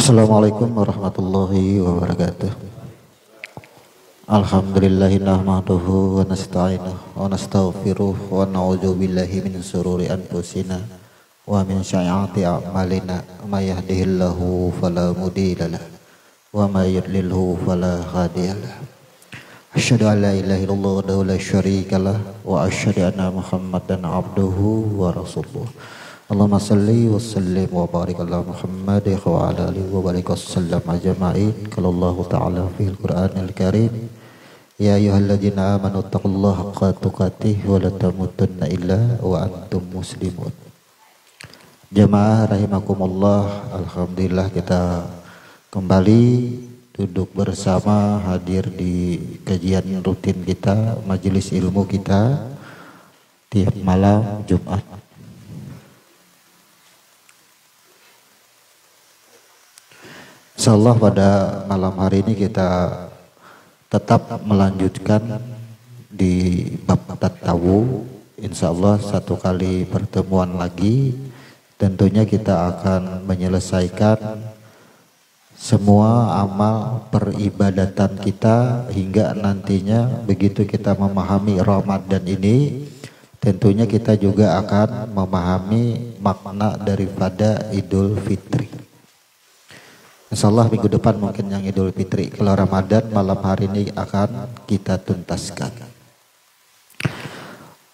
Assalamualaikum warahmatullahi wabarakatuh. Alhamdulillahi nahmaduhu wa nasta'inuhu wa nastaghfiruh wa na'udzu billahi min shururi anfusina wa min sayyiati a'malina. May yahdihillahu fala mudilla lahu wa may yudlilhu fala hadiya lahu. Asyhadu an la ilaha illallah wahdahu la syarika lah wa asyhadu anna Muhammadan abduhu wa rasuluh. Allahumma salli wa sallim wa barik ala Muhammad wa ala alihi wa barik wasallam ajma'in. Qala Allah ta'ala fil Qur'anil Karim, ya ayyuhalladzina amanu taqullaha haqqa tuqatih wa la tamutunna illa wa antum muslimun. Jamaah rahimakumullah, alhamdulillah kita kembali duduk bersama, hadir di kajian rutin kita, majelis ilmu kita tiap malam Jumat. Insyaallah pada malam hari ini kita tetap melanjutkan di bab tatawu. Insyaallah satu kali pertemuan lagi tentunya kita akan menyelesaikan semua amal peribadatan kita hingga nantinya begitu kita memahami Ramadan ini, tentunya kita juga akan memahami makna daripada Idul Fitri. Insyaallah minggu depan mungkin yang Idul Fitri. Kalau Ramadan malam hari ini akan kita tuntaskan.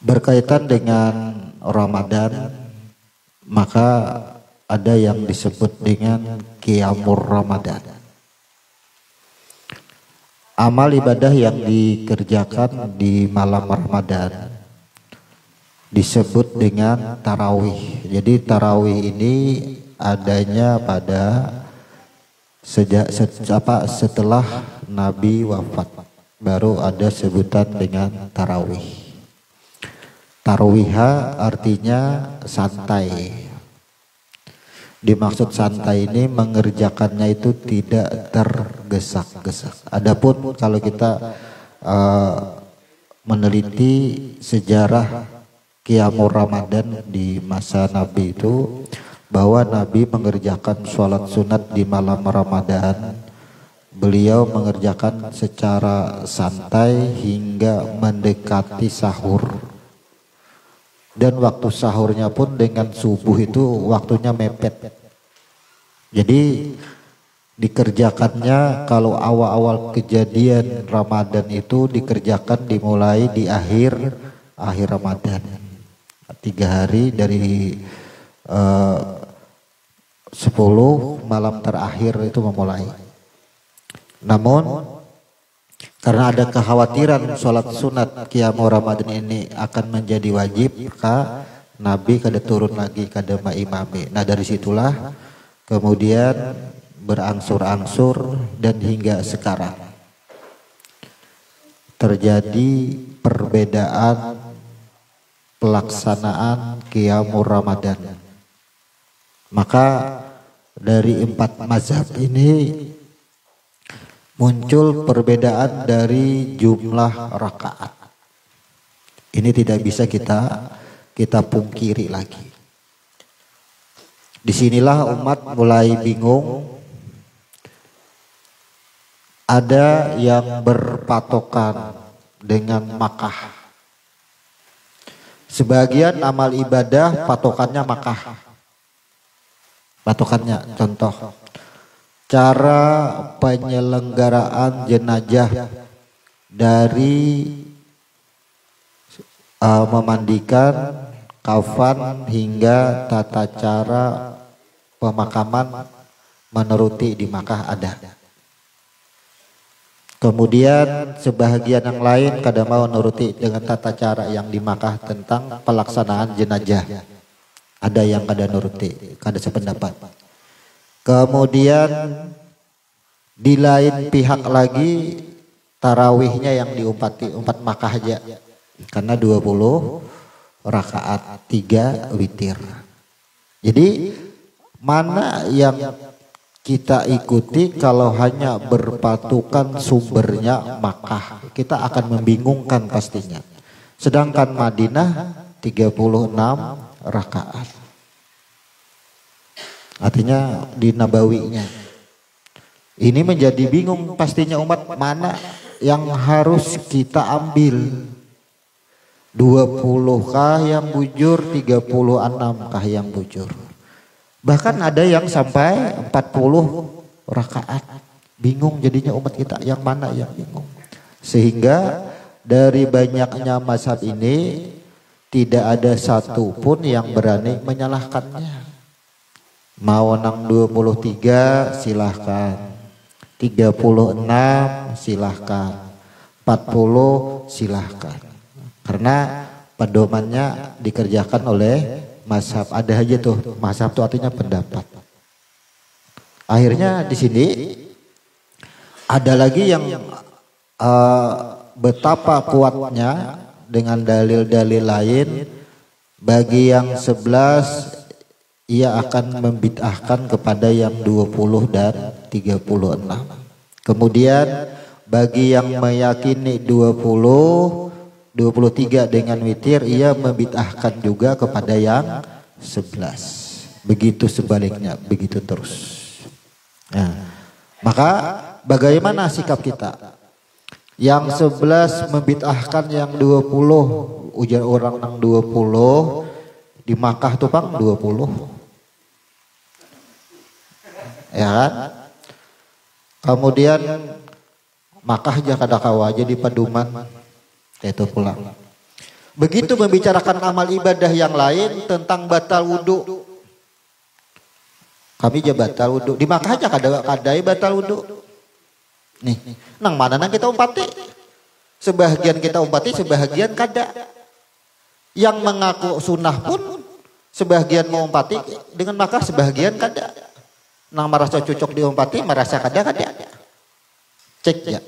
Berkaitan dengan Ramadan, maka ada yang disebut dengan Qiyamul Ramadan. Amal ibadah yang dikerjakan di malam Ramadan disebut dengan tarawih. Jadi tarawih ini adanya pada setelah Nabi wafat, baru ada sebutan dengan tarawih. Tarwiha artinya santai. Dimaksud santai ini mengerjakannya itu tidak tergesa-gesa. Adapun kalau kita meneliti sejarah Qiyamul Ramadan di masa Nabi itu, bahwa Nabi mengerjakan sholat sunat di malam Ramadan. Beliau mengerjakan secara santai hingga mendekati sahur. Dan waktu sahurnya pun dengan subuh itu waktunya mepet. Jadi dikerjakannya kalau awal-awal kejadian Ramadan itu dikerjakan dimulai di akhir Ramadan. 3 hari dari 10 malam terakhir itu memulai. Namun karena ada kekhawatiran sholat sunat Qiyamul Ramadan ini akan menjadi wajib, maka Nabi kada turun lagi kada imami. Nah dari situlah kemudian berangsur-angsur dan hingga sekarang terjadi perbedaan pelaksanaan Qiyamul Ramadan. Maka dari 4 mazhab ini muncul perbedaan dari jumlah rakaat. Ini tidak bisa kita pungkiri lagi. Disinilah umat mulai bingung. Ada yang berpatokan dengan Makkah. Sebagian amal ibadah patokannya Makkah. Patokannya contoh cara penyelenggaraan jenazah dari memandikan, kafan hingga tata cara pemakaman menuruti di Makkah ada. Kemudian sebahagian yang lain kadang mau menuruti dengan tata cara yang di Makkah tentang pelaksanaan jenazah. Ada yang kada nuruti, kada sependapat. Kemudian di lain pihak lagi tarawihnya yang diumpati 4 Makkah aja. Karena 20 rakaat 3 witir. Jadi mana yang kita ikuti kalau hanya berpatukan sumbernya Makkah? Kita akan membingungkan pastinya. Sedangkan Madinah 36 rakaat. Artinya di Nabawinya Ini menjadi bingung pastinya umat, mana yang harus kita ambil. 20 kah yang bujur, 36 kah yang bujur. Bahkan ada yang sampai 40 rakaat. Bingung jadinya umat kita, yang mana yang bingung. Sehingga dari banyaknya mazhab ini tidak ada satu pun yang berani menyalahkannya. Mau nang 23 silahkan, 36 silahkan, 40 silahkan. Karena pedomannya dikerjakan oleh mazhab. Ada aja tuh mazhab itu artinya pendapat. Akhirnya di sini ada lagi yang betapa kuatnya dengan dalil-dalil lain. Bagi yang 11 ia akan membid'ahkan kepada yang 20 dan 36. Kemudian bagi yang meyakini 23 dengan witir, ia membid'ahkan juga kepada yang 11. Begitu sebaliknya, begitu terus. Nah, maka bagaimana sikap kita? Yang 11 membid'ahkan yang 20, ujar orang nang 20 di Makkah tuh Bang 20. Ya kan? Kemudian Makkah aja kada kawa aja di Paduman. Itu pulang. Begitu membicarakan amal ibadah yang lain tentang batal wudhu. Kami aja batal wudhu. Di Makkah aja kadai batal wudhu. Nih, nang mana nang kita umpati? Sebahagian kita umpati, sebahagian kada. Yang mengaku sunnah pun sebahagian mau umpati dengan Makkah, sebahagian kada. Nang merasa cocok diumpati, merasa kada. Cek ya.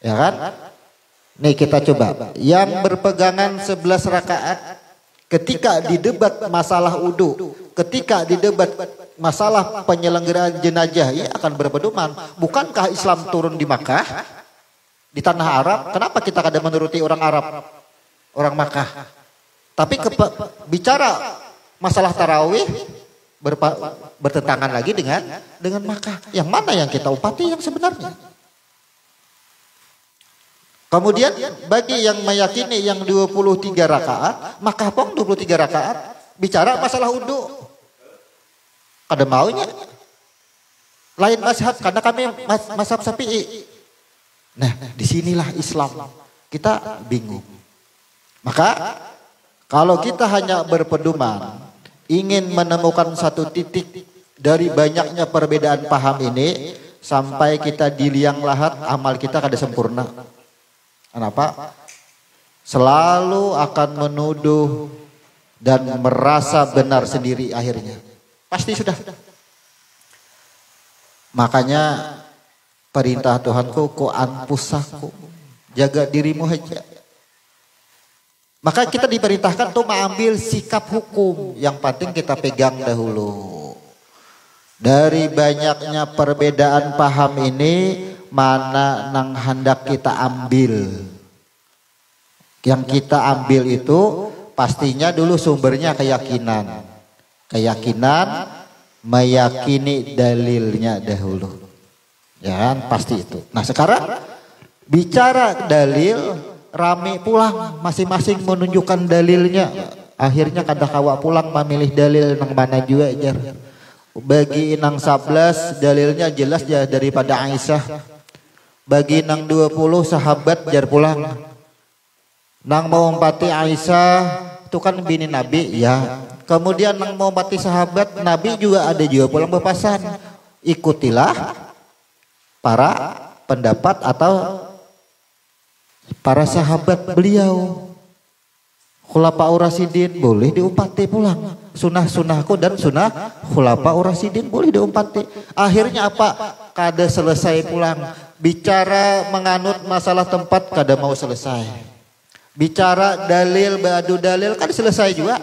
Ya kan? Nih kita coba, yang berpegangan 11 rakaat ketika didebat masalah wudu, ketika didebat masalah penyelenggaraan jenazah, ia akan berpedoman. Bukankah Islam turun di Makkah, di tanah Arab? Kenapa kita kada menuruti orang Arab, orang Makkah? Tapi bicara masalah tarawih bertentangan lagi dengan Makkah. Yang mana yang kita upati yang sebenarnya? Kemudian bagi yang meyakini yang 23 rakaat, maka pun 23 rakaat bicara masalah wudu. Kada maunya. Lain mazhab, karena kami mazhab Syafi'i. Nah, disinilah Islam. Kita bingung. Maka kalau kita hanya berpedoman, ingin menemukan satu titik dari banyaknya perbedaan paham ini, sampai kita di liang lahat, amal kita kada sempurna. Kenapa? Selalu akan menuduh dan merasa benar sendiri akhirnya. Pasti sudah. Makanya perintah Tuhanku, ku anfusaku, jaga dirimu aja. Maka kita diperintahkan untuk mengambil sikap hukum. Yang penting kita pegang dahulu. Dari banyaknya perbedaan paham ini, mana nang hendak kita ambil. Yang kita ambil itu pastinya dulu sumbernya keyakinan. Keyakinan meyakini dalilnya dahulu. Ya kan, pasti itu. Nah sekarang bicara dalil, rame pulang masing-masing menunjukkan dalilnya. Akhirnya kada kawa pulang memilih dalil nang mana juga jar. Bagi nang 11 dalilnya jelas ya daripada Aisyah. Bagi nang 20 sahabat jar pulang. Nang mau empati Aisyah itu kan bini Nabi ya. Kemudian nang mau empati sahabat Nabi juga ada juga pulang berpasan. Ikutilah para pendapat atau para sahabat beliau. Khulafaur Rasyidin boleh diumpati pulang. Sunnah-sunnahku dan sunnah Khulafaur Rasyidin boleh diumpati. Akhirnya apa? Kada selesai pulang. Bicara menganut masalah tempat kada mau selesai. Bicara dalil badu dalil kada selesai juga.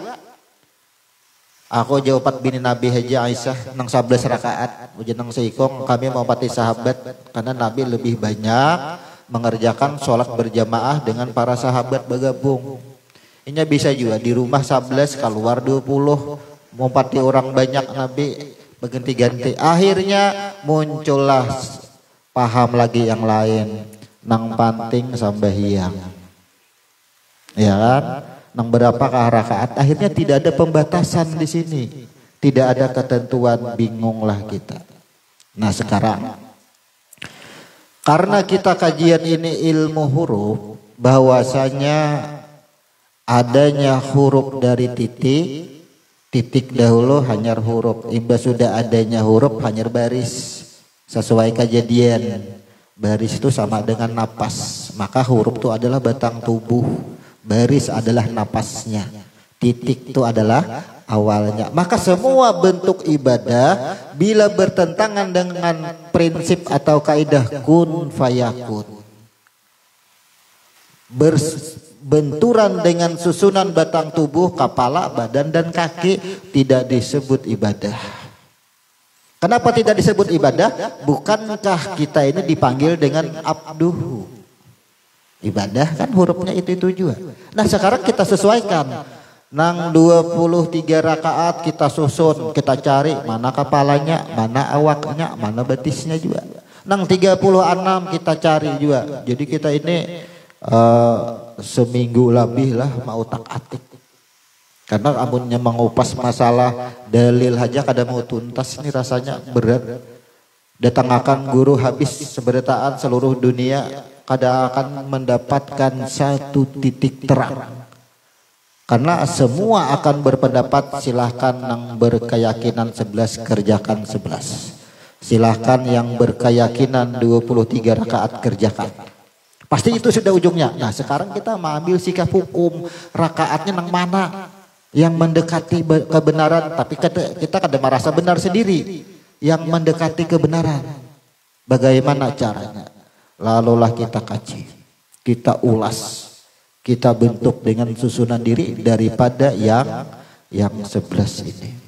Aku jawab bini Nabi Haji Aisyah nang 11 rakaat. Ujian nang seikong kami mau pati sahabat karena Nabi lebih banyak mengerjakan sholat berjamaah dengan para sahabat bergabung. Ini bisa juga di rumah 11 keluar 20 mau pati orang banyak Nabi berganti-ganti. Akhirnya muncullah paham lagi yang lain, nang panting sampai hiang, ya kan? Nang berapa rakaat, akhirnya tidak ada pembatasan di sini, tidak ada ketentuan, bingunglah kita. Nah sekarang, karena kita kajian ini ilmu huruf, bahwasanya adanya huruf dari titik dahulu hanyar huruf, imbas sudah adanya huruf hanyar baris, sesuai kejadian. Baris itu sama dengan napas, maka huruf itu adalah batang tubuh, baris adalah napasnya, titik itu adalah awalnya. Maka semua bentuk ibadah bila bertentangan dengan prinsip atau kaidah kun fayakun, benturan dengan susunan batang tubuh, kepala, badan, dan kaki, tidak disebut ibadah. Kenapa tidak disebut ibadah? Bukankah kita ini dipanggil dengan abduhu? Ibadah kan hurufnya itu juga. Nah sekarang kita sesuaikan. Nang 23 rakaat kita susun, kita cari mana kepalanya, mana awaknya, mana betisnya juga. Nang 36 kita cari juga. Jadi kita ini seminggu lebih lah mau tak atik, karena amunnya mengupas masalah dalil aja kada mau tuntas, ini rasanya berat. Datangkan guru habis seberitaan seluruh dunia, kada akan mendapatkan satu titik terang, karena semua akan berpendapat silahkan yang berkeyakinan 11 kerjakan 11, silahkan yang berkeyakinan 23 rakaat kerjakan. Pasti itu sudah ujungnya. Nah sekarang kita mengambil sikap hukum, rakaatnya nang mana yang mendekati kebenaran, tapi kita kadang merasa benar sendiri, yang mendekati kebenaran. Bagaimana caranya? Lalulah kita kaji, kita ulas, kita bentuk dengan susunan diri daripada yang 11 ini.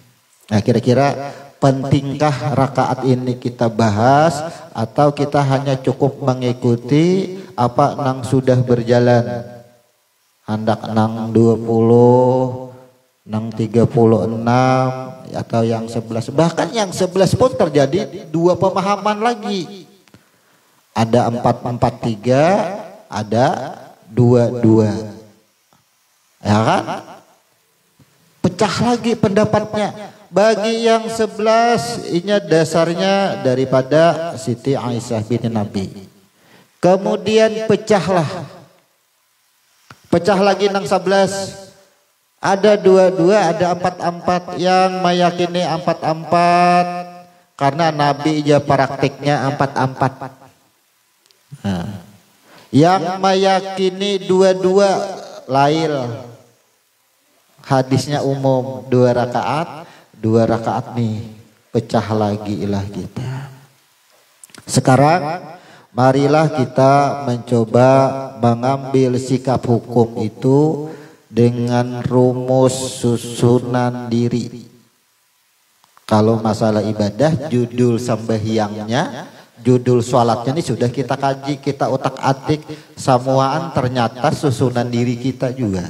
Nah kira-kira pentingkah rakaat ini kita bahas, atau kita hanya cukup mengikuti apa nang sudah berjalan, hendak nang 20, nang 36, atau yang 11. Bahkan yang 11 pun terjadi dua pemahaman lagi, ada 443, ada 22, ya kan? Pecah lagi pendapatnya. Bagi yang 11 ini dasarnya daripada Siti Aisyah binti Nabi. Kemudian pecah lagi nang 11. Ada 22, ada 44, yang meyakini 44 karena Nabi aja praktiknya 44. Nah, yang meyakini 22 lail, hadisnya umum 2 rakaat nih, pecah lagi ilah kita. Sekarang marilah kita mencoba mengambil sikap hukum itu dengan rumus susunan diri. Kalau masalah ibadah, judul sembahyangnya, judul sholatnya ini sudah kita kaji, kita otak-atik, samuaan ternyata susunan diri kita juga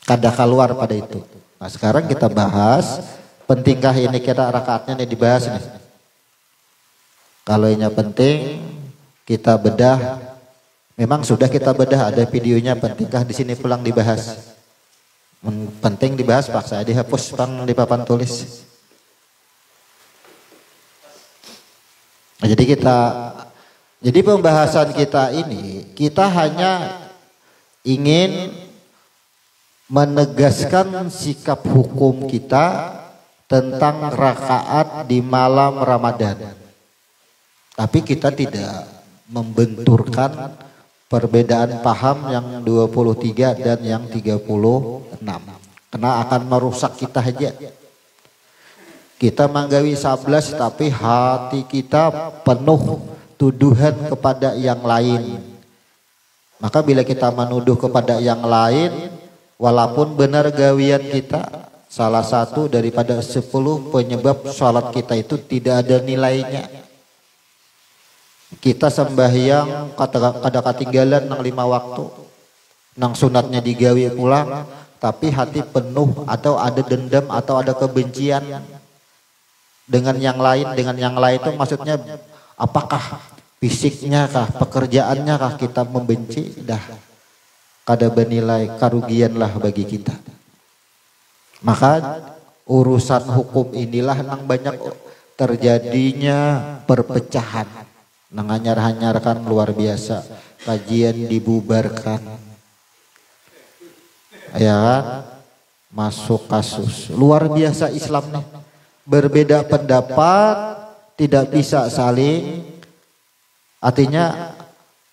kada keluar pada itu. Nah sekarang kita bahas, pentingkah ini kita rakaatnya nih dibahas nih. Kalau ini penting kita bedah, memang sudah kita bedah, ada videonya, pentingkah di sini pulang dibahas. Penting dibahas Pak, saya dihapus Bang di papan tulis. Nah, jadi pembahasan kita ini, kita hanya ingin menegaskan sikap hukum kita tentang rakaat di malam Ramadan. Tapi kita tidak membenturkan perbedaan paham yang 23 dan yang 36. Karena akan merusak kita aja. Kita manggawi 11 tapi hati kita penuh tuduhan kepada yang lain. Maka bila kita menuduh kepada yang lain, walaupun benar gawian kita, salah satu daripada 10 penyebab sholat kita itu tidak ada nilainya. Kita sembahyang kada ketinggalan nang 5 waktu, nang sunatnya digawi pulang, tapi hati penuh atau ada dendam atau ada kebencian dengan yang lain. Dengan yang lain itu maksudnya Apakah fisiknya kah, pekerjaannya kah kita membenci, dah kada bernilai kerugianlah bagi kita. Maka urusan hukum inilah yang banyak terjadinya perpecahan, nanganyar-hanyarkan luar biasa, kajian dibubarkan, ya kan? Masuk kasus luar biasa Islam nih. Berbeda pendapat tidak bisa saling, artinya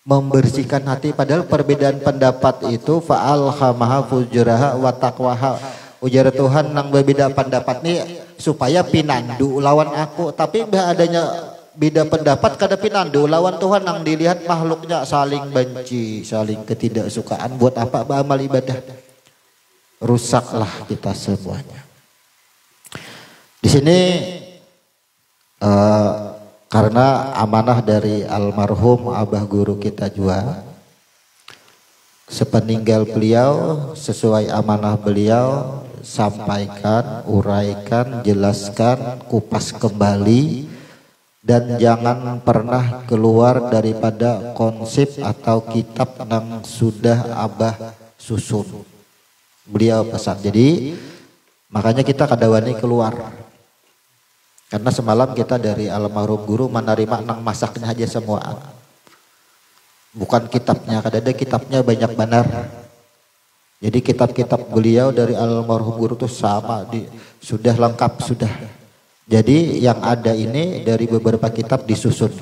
membersihkan hati, padahal perbedaan pendapat itu fa'alhamaha fujuraha wa taqwaha. Ujar Tuhan nang berbeda pendapat nih supaya pinandu lawan aku, tapi adanya beda pendapat kada pinandu lawan Tuhan, nang dilihat makhluknya saling benci, saling ketidaksukaan, buat apa beramal ibadah? Rusaklah kita semuanya. Di sini karena amanah dari almarhum abah guru kita juga, sepeninggal beliau sesuai amanah beliau, sampaikan, uraikan, jelaskan, kupas kembali, dan jangan pernah keluar daripada konsep atau kitab yang sudah abah susun. Beliau pesan. Jadi makanya kita kadawani keluar, karena semalam kita dari almarhum guru menerima nang masaknya aja semua, bukan kitabnya. Kadada kitabnya banyak benar. Jadi kitab-kitab beliau dari almarhum guru itu sama, sudah lengkap sudah. Jadi yang ada ini dari beberapa kitab disusun.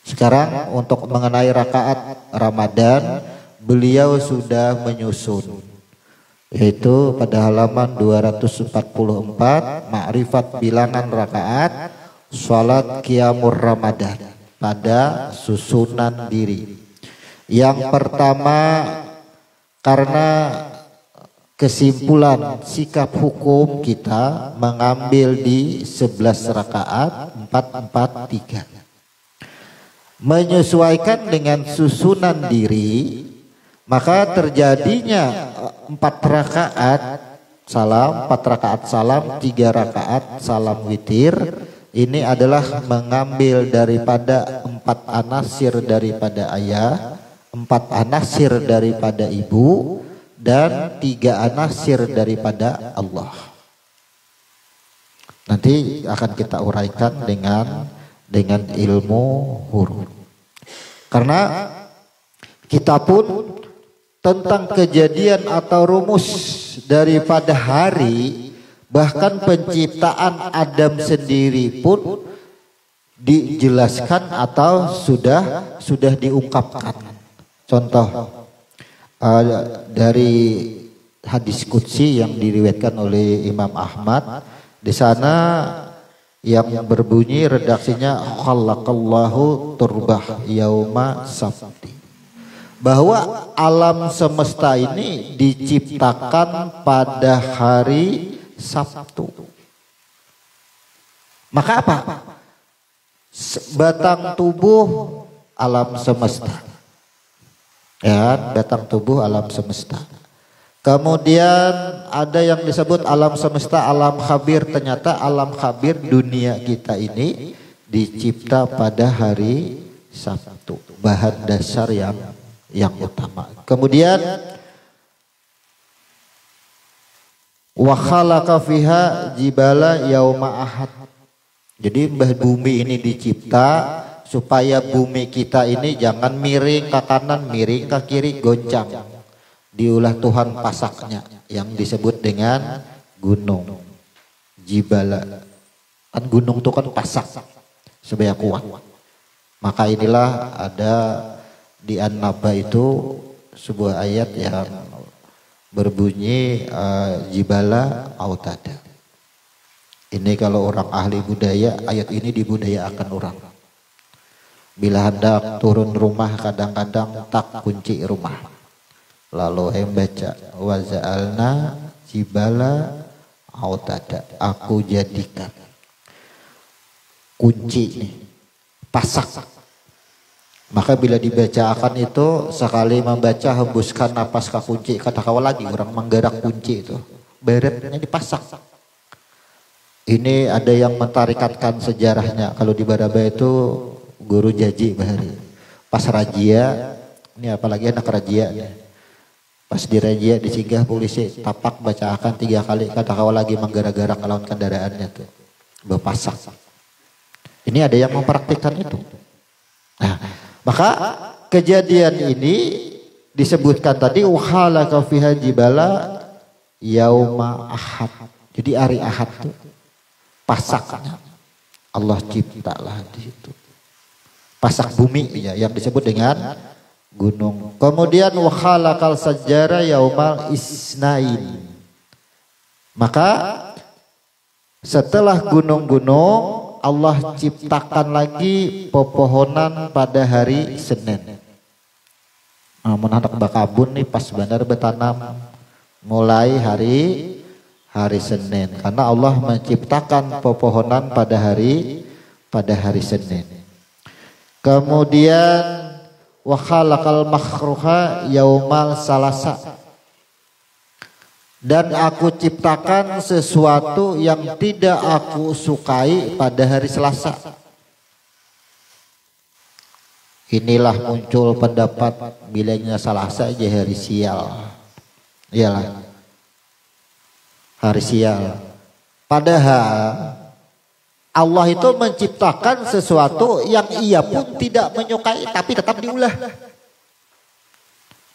Sekarang untuk mengenai rakaat Ramadan, beliau sudah menyusun, yaitu pada halaman 244, Ma'rifat bilangan rakaat salat qiyamul Ramadan pada susunan diri. Yang pertama, karena kesimpulan sikap hukum kita mengambil di 11 rakaat 4-4-3, menyesuaikan dengan susunan diri, maka terjadinya 4 rakaat salam, 4 rakaat salam, 3 rakaat salam witir. Ini adalah mengambil daripada 4 anasir daripada ayah, 4 anasir daripada ibu, dan 3 anasir daripada Allah. Nanti akan kita uraikan dengan ilmu huruf. Karena kita pun tentang kejadian atau rumus daripada hari, bahkan penciptaan Adam sendiri pun dijelaskan atau sudah diungkapkan. Contoh dari hadis qudsi yang diriwayatkan oleh Imam Ahmad, di sana yang berbunyi redaksinya khalaqallahu turbah yauma sabti, bahwa alam semesta ini diciptakan pada hari Sabtu. Maka apa? Batang tubuh alam semesta. Ya, batang tubuh alam semesta. Kemudian ada yang disebut alam semesta, alam khabir. Ternyata alam khabir dunia kita ini dicipta pada hari Sabtu. Bahan dasar yang utama. Kemudian wa khalaqa fiha jibala yauma ahad. Jadi bumi ini dicipta supaya bumi kita ini jangan miring ke kanan, miring ke kiri, goncang. Diulah Tuhan pasaknya yang disebut dengan gunung. Jibala. Kan gunung itu kan pasak supaya kuat. Maka inilah ada di An-Naba itu sebuah ayat yang berbunyi jibala autada. Ini kalau orang ahli budaya, ayat ini dibudayakan orang. Bila hendak turun rumah kadang-kadang tak kunci rumah. Lalu baca wa ja'alna jibala autada. Aku jadikan kunci nih, pasak. Maka bila dibacakan itu sekali membaca hembuskan napas ke kunci, kata kawal lagi orang menggerak kunci itu. Beretnya dipasak. Ini ada yang mentarikatkan sejarahnya. Kalau di Baraba itu guru Jaji Bahari. Pas razia, ini apalagi anak razia nih. Pas di razia disinggah polisi, tapak bacakan 3 kali kata kau lagi menggara-gara lawan kendaraannya tuh. Berpasak. Ini ada yang mempraktikkan itu. Nah, maka kejadian ini disebutkan tadi wahalaka fiha jibala yauma ahad. Jadi hari Ahad tuh pasaknya Allah ciptalah di situ. Pasak bumi ya, yang disebut dengan gunung. Kemudian wa khalaqal sajjara yaumal isnain. Maka setelah gunung-gunung Allah ciptakan lagi pepohonan pada hari Senin. Namun anak bakabun nih pas benar bertanam mulai hari Senin, karena Allah menciptakan pepohonan pada hari Senin. Kemudian wa khalaqal makhruha yaumal salasa. Dan aku ciptakan sesuatu yang tidak aku sukai pada hari Selasa. Inilah muncul pendapat bilanya Selasa aja hari sial. Iyalah. Hari sial. Padahal Allah itu menciptakan sesuatu yang ia pun tidak menyukai tapi tetap diulah.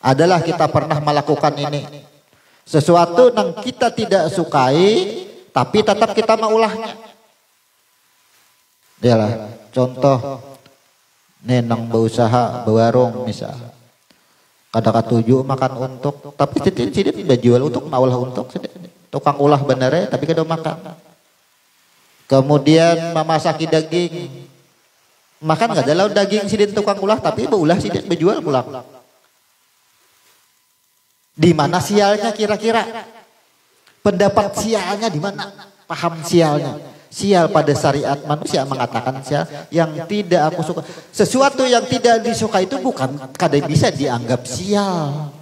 Adalah kita pernah melakukan ini. Sesuatu yang kita tidak sukai tapi tetap kita maulahnya. Iyalah, contoh nenang berusaha berwarung misal. Kadang ketujuh makan untuk tapi tidak jual untuk maulah untuk tukang ulah bener tapi kada makan. Kemudian memasaki daging. Makan enggak ada lauk daging sidin tukang ulah tapi beulah sidin berjual pulang. Di mana sialnya kira-kira? Pendapat sialnya di mana? Paham sialnya. Sial pada syariat manusia mengatakan sial yang tidak aku suka. Sesuatu yang tidak disuka itu bukan kadang bisa dianggap sial.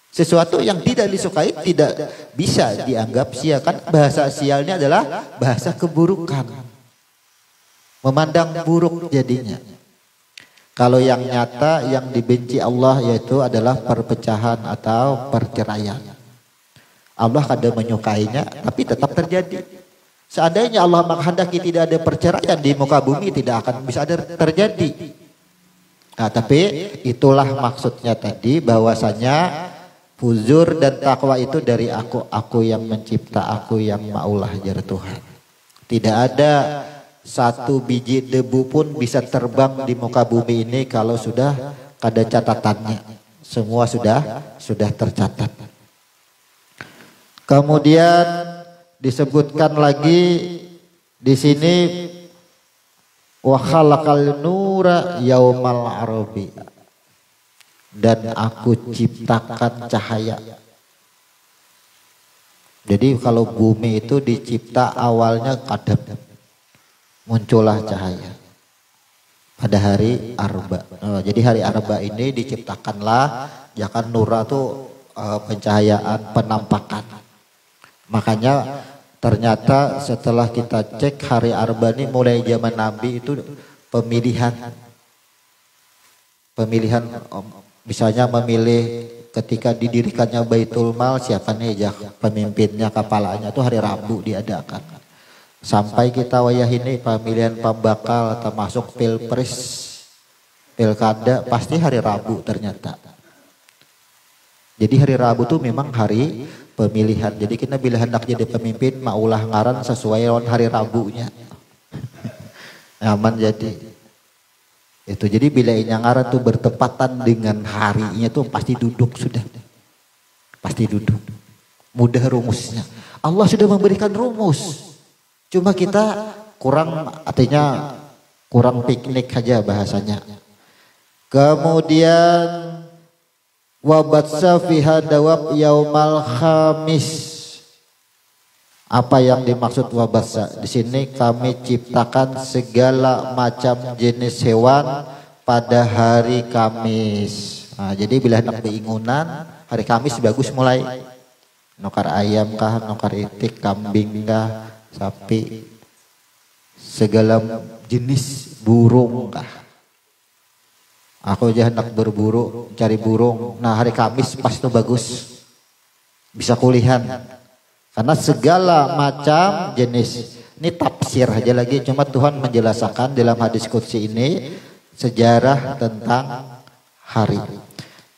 Sesuatu yang tidak disukai tidak bisa dianggap sial. Kan bahasa sialnya adalah bahasa keburukan. Memandang buruk jadinya. Kalau yang nyata yang dibenci Allah yaitu adalah perpecahan atau perceraian. Allah kadang menyukainya tapi tetap terjadi. Seandainya Allah menghendaki tidak ada perceraian di muka bumi tidak akan bisa ada terjadi. Nah, tapi itulah maksudnya tadi bahwasanya fuzur dan takwa itu dari aku yang mencipta, aku yang maulah jar Tuhan. Tidak ada satu biji debu pun bisa terbang di muka bumi ini kalau sudah ada catatannya. Semua sudah tercatat. Kemudian disebutkan lagi di sini wa khalaqal nura yaumal arabi. Dan aku ciptakan cahaya. Jadi kalau bumi itu dicipta awalnya kadam. Muncullah cahaya pada hari Arba. Jadi hari Arba ini diciptakanlah jangan nura tuh pencahayaan penampakan. Makanya ternyata setelah kita cek hari Arba ini mulai zaman Nabi itu pemilihan misalnya memilih ketika didirikannya Baitul Mal siapa nih pemimpinnya kepalanya itu hari Rabu diadakan. Sampai kita wayah ini pemilihan pembakal termasuk pilpres pilkada pasti hari Rabu ternyata. Jadi hari Rabu tuh memang hari pemilihan. Jadi kita bila hendak jadi pemimpin maulah ngaran sesuai dengan hari Rabunya. Aman jadi. Itu jadi bila ngaran tuh bertepatan dengan harinya tuh pasti duduk sudah. Pasti duduk. Mudah rumusnya. Allah sudah memberikan rumus. Cuma kita kurang artinya kurang piknik aja bahasanya. Kemudian wabatsa fiha dawab yaumal khamis. Apa yang dimaksud wabatsa? Di sini kami ciptakan segala macam jenis hewan pada hari Kamis. Nah, jadi bila hendak beingunan hari Kamis bagus mulai. Nukar ayam kah, nukar itik, kambing kah, sapi, segala jenis burung kah. Aku aja hendak berburu, cari burung. Nah hari Kamis pas itu bagus, bisa kulihan. Karena segala macam jenis. Ini tafsir aja lagi, cuma Tuhan menjelaskan dalam hadis qudsi ini sejarah tentang hari.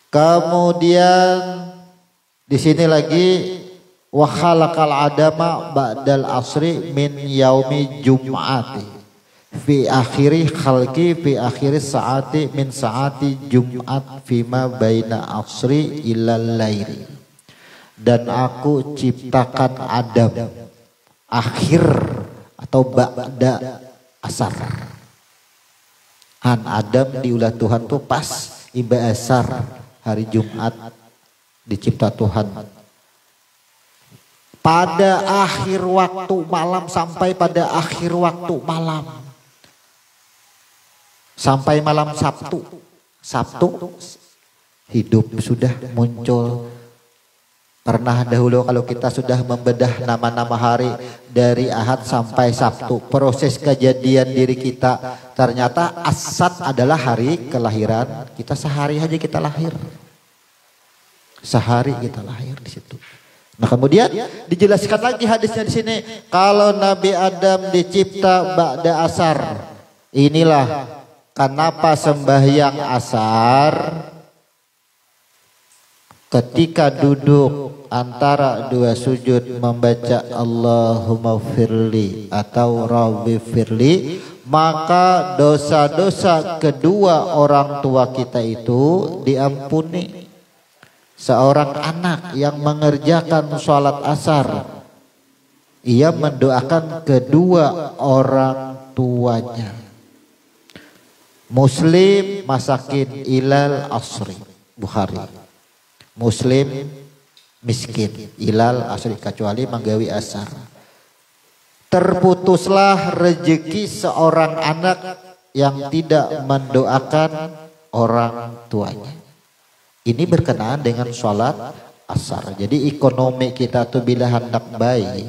Kemudian di sini lagi wa khalaqal adama ba'dal asri min yaumi jum'ati fi akhiri khalqi fi akhiri saati min saati jum'at fima baina asri ilal laili. Dan aku ciptakan Adam akhir atau ba'da asar. Adam diulah Tuhan tuh pas iba asar hari Jumat dicipta Tuhan. Pada akhir waktu malam sampai pada akhir waktu malam. Sampai malam Sabtu. Sabtu hidup sudah muncul. Pernah dahulu kalau kita sudah membedah nama-nama hari dari Ahad sampai Sabtu, proses kejadian diri kita ternyata Asad adalah hari kelahiran kita, sehari aja kita lahir, sehari kita lahir di situ. Nah kemudian dijelaskan lagi hadisnya di sini, kalau Nabi Adam dicipta ba'da asar, inilah kenapa sembahyang asar ketika duduk antara dua sujud membaca Allahumma firli atau Rabbi firli, maka dosa-dosa kedua orang tua kita itu diampuni. Seorang anak yang mengerjakan sholat asar, ia mendoakan kedua orang tuanya. Muslim masakin ilal asri, Bukhari. Muslim miskin ilal asri, kecuali menggawi asar. Terputuslah rezeki seorang anak yang tidak mendoakan orang tuanya. Ini berkenaan dengan sholat asar. Jadi ekonomi kita tuh bila hendak baik,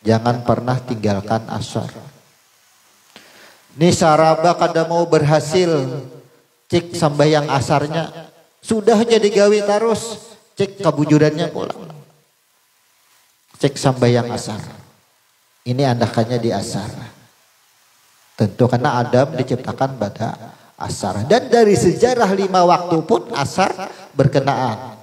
jangan pernah tinggalkan asar. Ini saraba kada mau berhasil, cek sambayang asarnya sudah jadi gawi terus, cek kebujurannya pulang. Cek sambayang asar. Ini andakannya di asar. Tentu karena Adam diciptakan pada asar. Dan dari sejarah 5 waktu pun asar berkenaan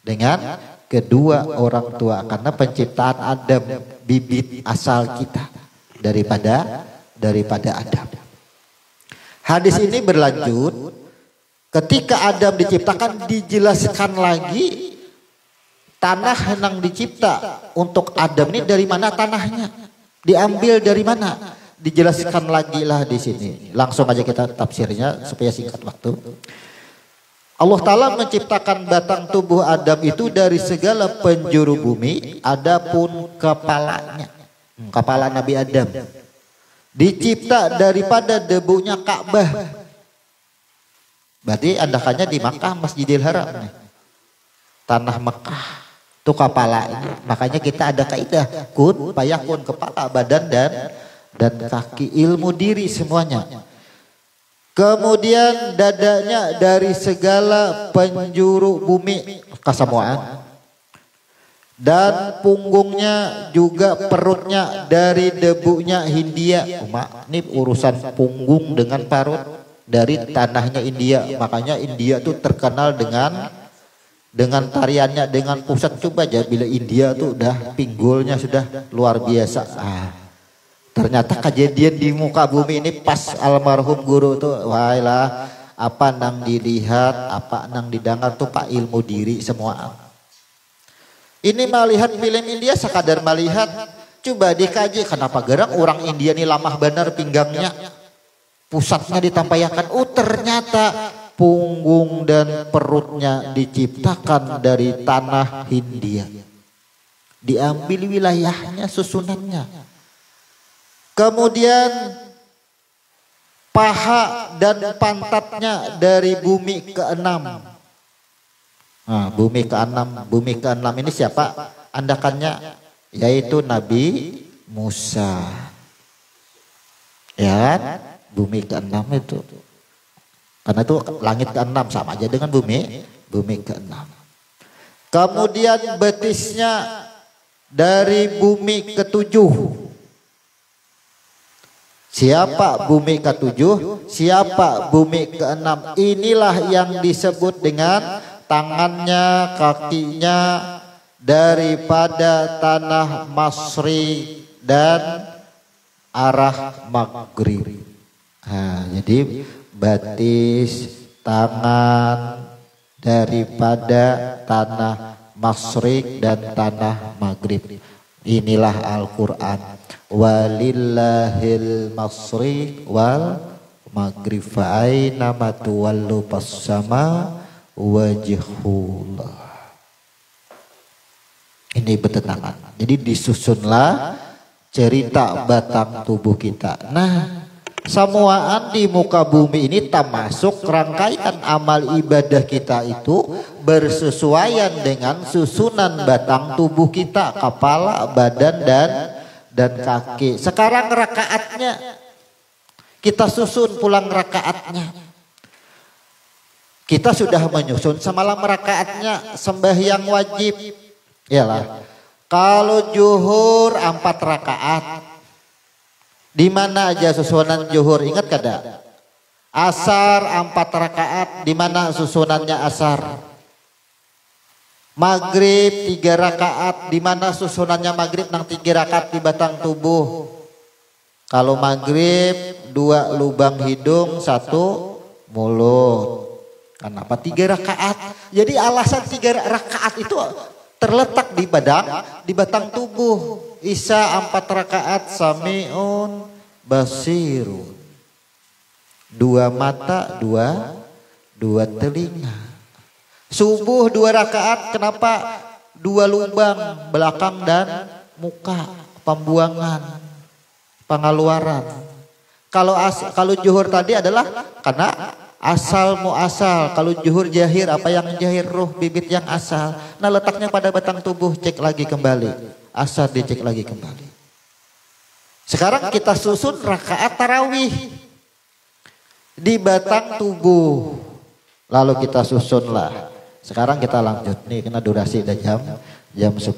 dengan kedua orang tua. Karena penciptaan Adam, bibit asal kita daripada Adam. Hadis ini berlanjut. Ketika Adam diciptakan dijelaskan lagi tanah yang dicipta untuk Adam ini dari mana tanahnya, diambil dari mana, dijelaskan lagi lah di sini. Langsung aja kita tafsirnya supaya singkat waktu. Allah Ta'ala menciptakan batang tubuh Adam itu dari segala penjuru bumi, adapun kepalanya, kepala Nabi Adam dicipta daripada debunya Ka'bah. Berarti andakannya di Makkah, Masjidil Haram nih. Tanah Mekah itu kepalanya. Makanya kita ada kaidah kun payakun, kepala, badan dan kaki, ilmu diri semuanya. Kemudian dadanya dari segala penjuru bumi kesemuaan. Dan punggungnya juga perutnya dari debunya Hindia. Ini urusan punggung dengan perut dari tanahnya India. Makanya India tuh terkenal dengan tariannya, dengan pusat. Coba aja bila India tuh udah pinggulnya sudah luar biasa. Ternyata kejadian di muka bumi ini pas almarhum guru tuh, wailah apa nang dilihat, apa nang didengar tuh pak ilmu diri semua. Ini melihat film India sekadar melihat, coba dikaji kenapa gerang orang India ini lamah benar pinggangnya. Pusatnya ditampayakan, ternyata punggung dan perutnya diciptakan dari tanah Hindia. Diambil wilayahnya, susunannya. Kemudian paha dan pantatnya dari bumi ke-6. Nah, bumi ke-6 ini siapa? Andakannya yaitu Nabi Musa. Ya kan? Bumi keenam itu. Karena itu langit keenam sama aja dengan bumi keenam. Kemudian betisnya dari bumi ketujuh. Siapa bumi ketujuh? Siapa bumi keenam? Inilah yang disebut dengan tangannya, kakinya daripada tanah Masri dan arah Maghrib. Nah, jadi batis tangan daripada tanah Masyriq dan tanah Maghrib. Inilah Al-Quran. Walillahil Masyriq wal Maghrib fa aina ma tuwallu fassama wajhullah. Ini bertentangan. Jadi disusunlah cerita batang tubuh kita. Nah, samuaan di muka bumi ini termasuk rangkaian amal ibadah kita itu bersesuaian dengan susunan batang tubuh kita, kepala, badan dan kaki. Sekarang rakaatnya kita susun pulang rakaatnya. Kita sudah menyusun semalam rakaatnya sembahyang wajib. Iyalah. Kalau zuhur 4 rakaat. Di mana aja susunan zuhur, ingat kada? Asar 4 rakaat, di mana susunannya asar? Maghrib 3 rakaat, di mana susunannya maghrib nang 3 rakaat di batang tubuh? Kalau maghrib 2 lubang hidung, 1 mulut. Kenapa 3 rakaat? Jadi alasan 3 rakaat itu terletak di batang tubuh. Isya 4 rakaat, sami'un basirun. 2 mata, 2 telinga. Subuh 2 rakaat, kenapa? 2 lubang, belakang dan muka, pembuangan, pengeluaran. Kalau zuhur tadi adalah karena asal muasal. Kalau zuhur jahir, apa yang jahir? Ruh, bibit yang asal. Nah, letaknya pada batang tubuh, cek lagi kembali. Asal dicek lagi kembali. Sekarang kita susun rakaat tarawih di batang tubuh. Lalu kita susunlah. Sekarang kita lanjut nih, karena durasi udah jam 10.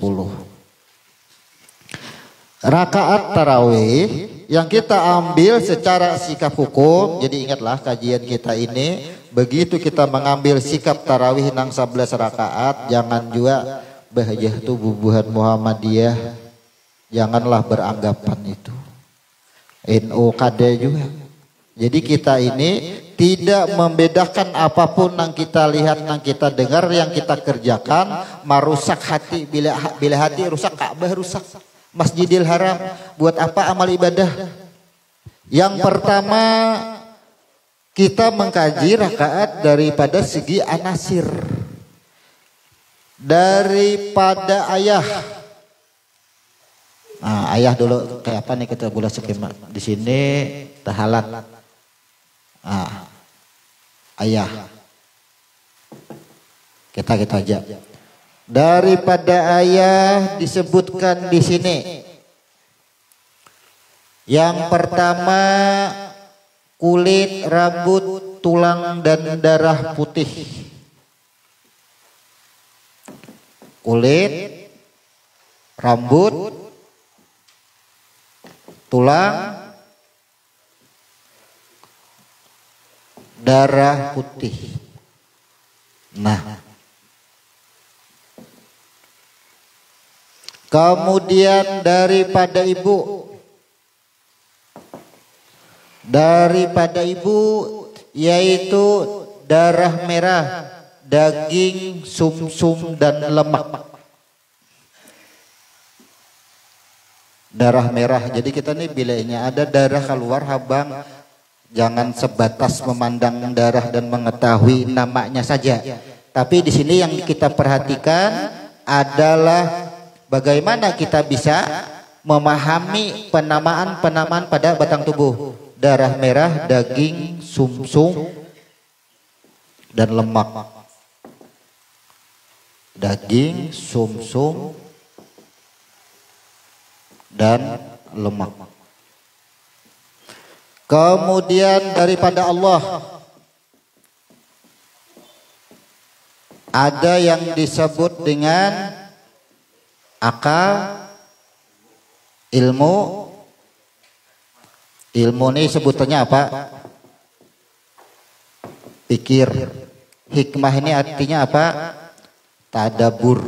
Rakaat tarawih yang kita ambil secara sikap hukum. Jadi ingatlah kajian kita ini, begitu kita mengambil sikap tarawih nang 11 rakaat, jangan juga bahjah tu bubuhan Muhammadiyah, janganlah beranggapan itu. NU kada juga. Jadi kita ini tidak membedakan apapun yang kita lihat, yang kita dengar, yang kita kerjakan, merusak hati. Bila hati rusak, Ka'bah rusak, Masjidil Haram. Buat apa amal ibadah? Yang pertama, kita mengkaji rakaat daripada segi anasir, daripada ayah. Nah, ayah dulu kayak apa nih, kita boleh skema di sini tahalan. Nah, ayah kita aja. Daripada ayah disebutkan di sini. Yang pertama, kulit, rambut, tulang dan darah putih. Kulit, rambut, tulang, darah putih. Nah, kemudian daripada ibu yaitu darah merah, daging, sumsum dan lemak. Darah merah. Jadi kita nih bilanya ada darah keluar habang, jangan sebatas memandang darah dan mengetahui namanya saja. Tapi di sini yang kita perhatikan adalah bagaimana kita bisa memahami penamaan pada batang tubuh. Darah merah, daging, sumsum dan lemak. Daging, sumsum dan lemak. Kemudian daripada Allah ada yang disebut dengan akal, ilmu. Ilmu ini sebutannya apa? Pikir. Hikmah ini artinya apa? Tadabur.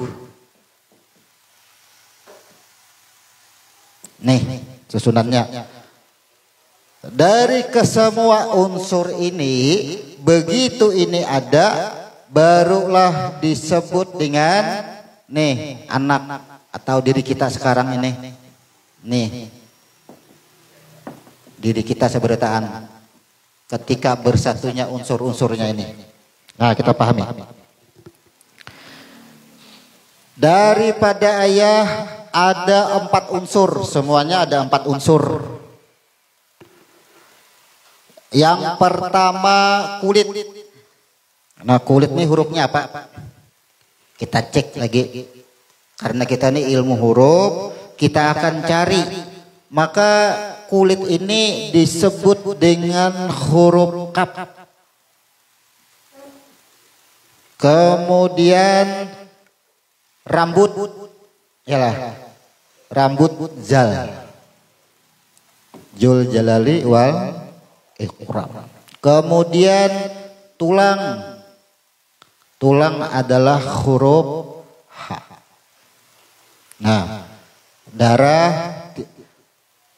Nih susunannya. Dari kesemua unsur ini, begitu ini ada, barulah disebut dengan nih anak atau diri kita sekarang ini. Nih diri kita seberataan ketika bersatunya unsur-unsurnya ini. Nah, kita pahami. Daripada ayah ada 4 unsur, semuanya ada 4 unsur. Yang pertama kulit. Nah, kulit ini hurufnya apa? Kita cek lagi. Karena kita ini ilmu huruf, kita akan cari. Maka kulit ini disebut dengan huruf kaf. Kemudian rambut, yalah, rambut zal, Jul Jalali wal Ikram. Kemudian tulang, tulang adalah huruf H. Nah, darah.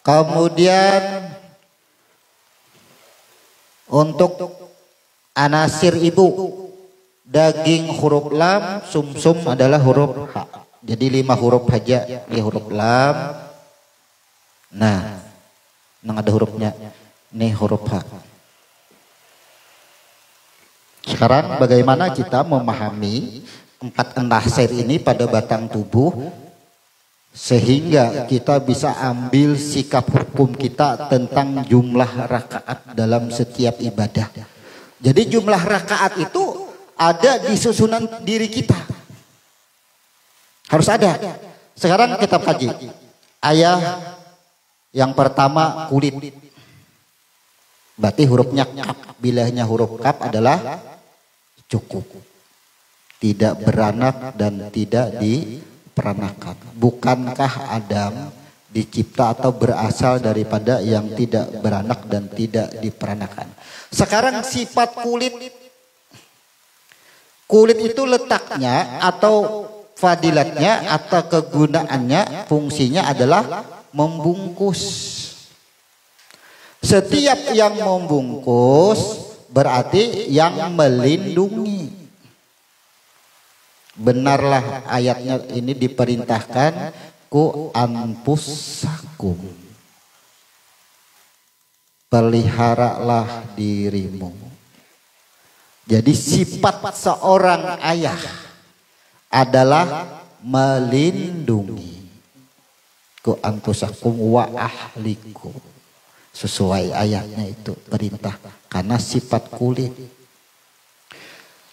Kemudian untuk anasir ibu, daging huruf lam, sumsum adalah huruf H. Jadi 5 huruf saja, ini huruf lam. Nah, nang ada hurufnya, ini huruf H. Sekarang bagaimana kita memahami 4 anasir ini pada batang tubuh, sehingga kita bisa ambil sikap hukum kita tentang jumlah rakaat dalam setiap ibadah. Jadi jumlah rakaat itu ada di susunan diri kita. Harus ada. Sekarang kita kaji. Ayah yang pertama kulit. Berarti hurufnya kaf. Bilahnya huruf kaf adalah cukup. Tidak beranak dan tidak diperanakan. Bukankah Adam dicipta atau berasal daripada yang tidak beranak dan tidak diperanakan? Sekarang sifat kulit. Kulit itu letaknya atau fadilatnya atau kegunaannya, fungsinya adalah membungkus. Setiap yang membungkus berarti yang melindungi. Benarlah ayatnya ini diperintahkan ku anfusakum, peliharalah dirimu. Jadi sifat seorang ayah adalah melindungi. Ku anfusakum wa ahlikum. Sesuai ayatnya itu perintah. Karena sifat kulit.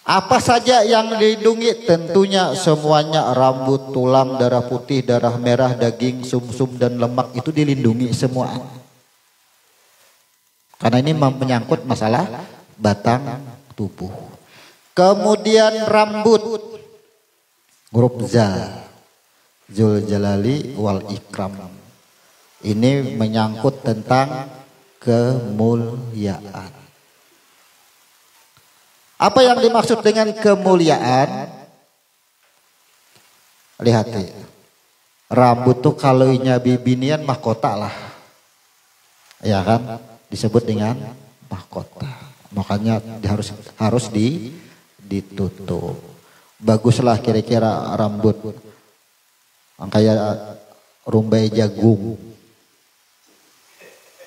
Apa saja yang dilindungi? Tentunya semuanya, rambut, tulang, darah putih, darah merah, daging, sumsum dan lemak itu dilindungi semua. Karena ini menyangkut masalah batang tubuh. Kemudian rambut, huruf zal, Zul Jalali wal Ikram. Ini menyangkut tentang kemuliaan. Apa yang dimaksud dengan kemuliaan? Lihat ya. Rambut tuh kalau inya bibinian mahkota lah. Ya kan? Disebut dengan mahkota. Makanya harus ditutup. Baguslah kira-kira rambut kayak rumbai jagung.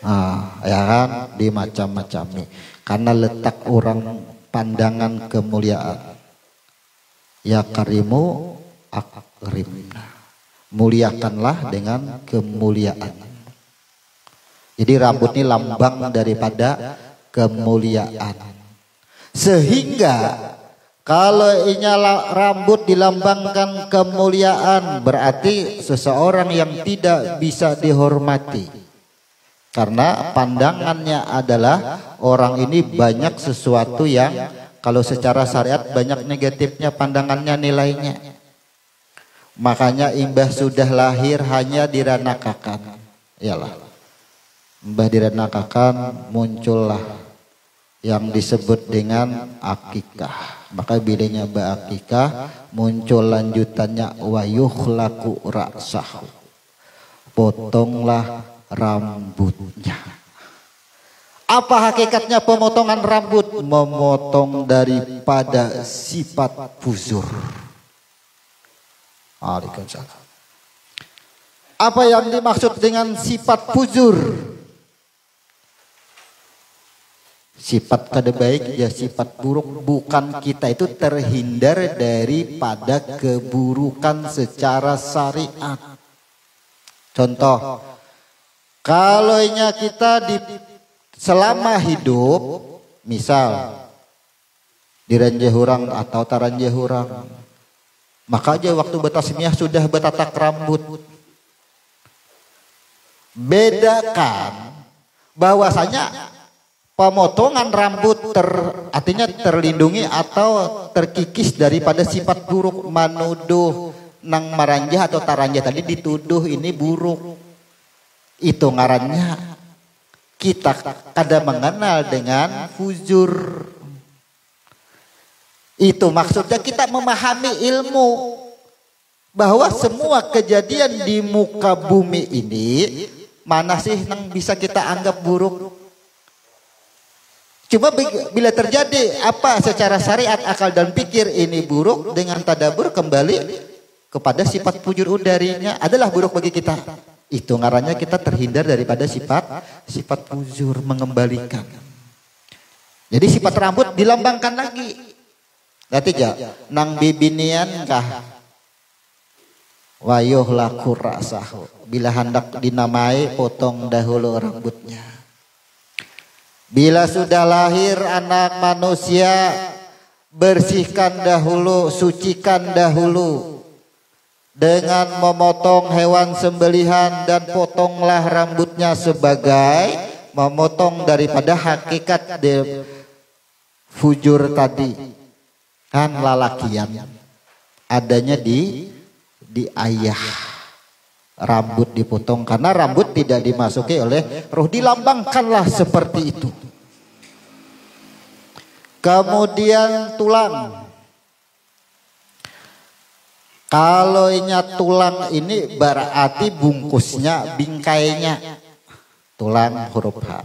Nah, ya kan, di macam-macam. Karena letak orang pandangan kemuliaan. Ya karimu akrimna. Muliakanlah dengan kemuliaan. Jadi rambut ini lambang daripada kemuliaan. Sehingga Kalau rambut dilambangkan kemuliaan, berarti seseorang yang tidak bisa dihormati. Karena pandangannya adalah orang ini banyak sesuatu yang kalau secara syariat banyak negatifnya pandangannya, nilainya. Makanya imbah sudah lahir hanya diranakakan. Iyalah. Imbah diranakakan muncullah yang disebut dengan akikah. Maka bilanya akikah muncul lanjutannya wayuhlaku ra'sahu. Potonglah rambutnya. Apa hakikatnya pemotongan rambut? Memotong daripada sifat fujur. Waalaikumsalam. Apa yang dimaksud dengan sifat fujur? Sifat kada baik ya sifat buruk. Bukan kita itu terhindar daripada keburukan secara syariat. Contoh, kalau kita selama hidup, misal diranjeh hurang atau taranjeh hurang, maka aja waktu betasmiah sudah betatak rambut. Bedakan bahwasanya pemotongan rambut artinya terlindungi atau terkikis daripada sifat buruk. Manuduh nang maranjah atau taranjah tadi dituduh ini buruk. Itu ngarannya kita kada mengenal dengan fujur. Itu maksudnya kita memahami ilmu bahwa semua kejadian di muka bumi ini mana sih nang bisa kita anggap buruk. Cuma bila terjadi apa secara syariat akal dan pikir ini buruk, dengan tadabur kembali kepada sifat fujur udarinya adalah buruk bagi kita. Itu ngarannya kita terhindar daripada sifat fujur, mengembalikan. Jadi sifat rambut dilambangkan lagi. Nanti nang bibinian kah wayuh laku rasahu. Bila hendak dinamai, potong dahulu rambutnya. Bila sudah lahir anak manusia, bersihkan dahulu, sucikan dahulu dengan memotong hewan sembelihan dan potonglah rambutnya sebagai memotong daripada hakikat fujur tadi. Kan lalakian adanya di ayah, rambut dipotong karena rambut tidak dimasuki oleh roh, dilambangkanlah seperti itu. Kemudian tulang. Kalau ingat tulang ini berarti bungkusnya, bingkainya. Tulang huruf H.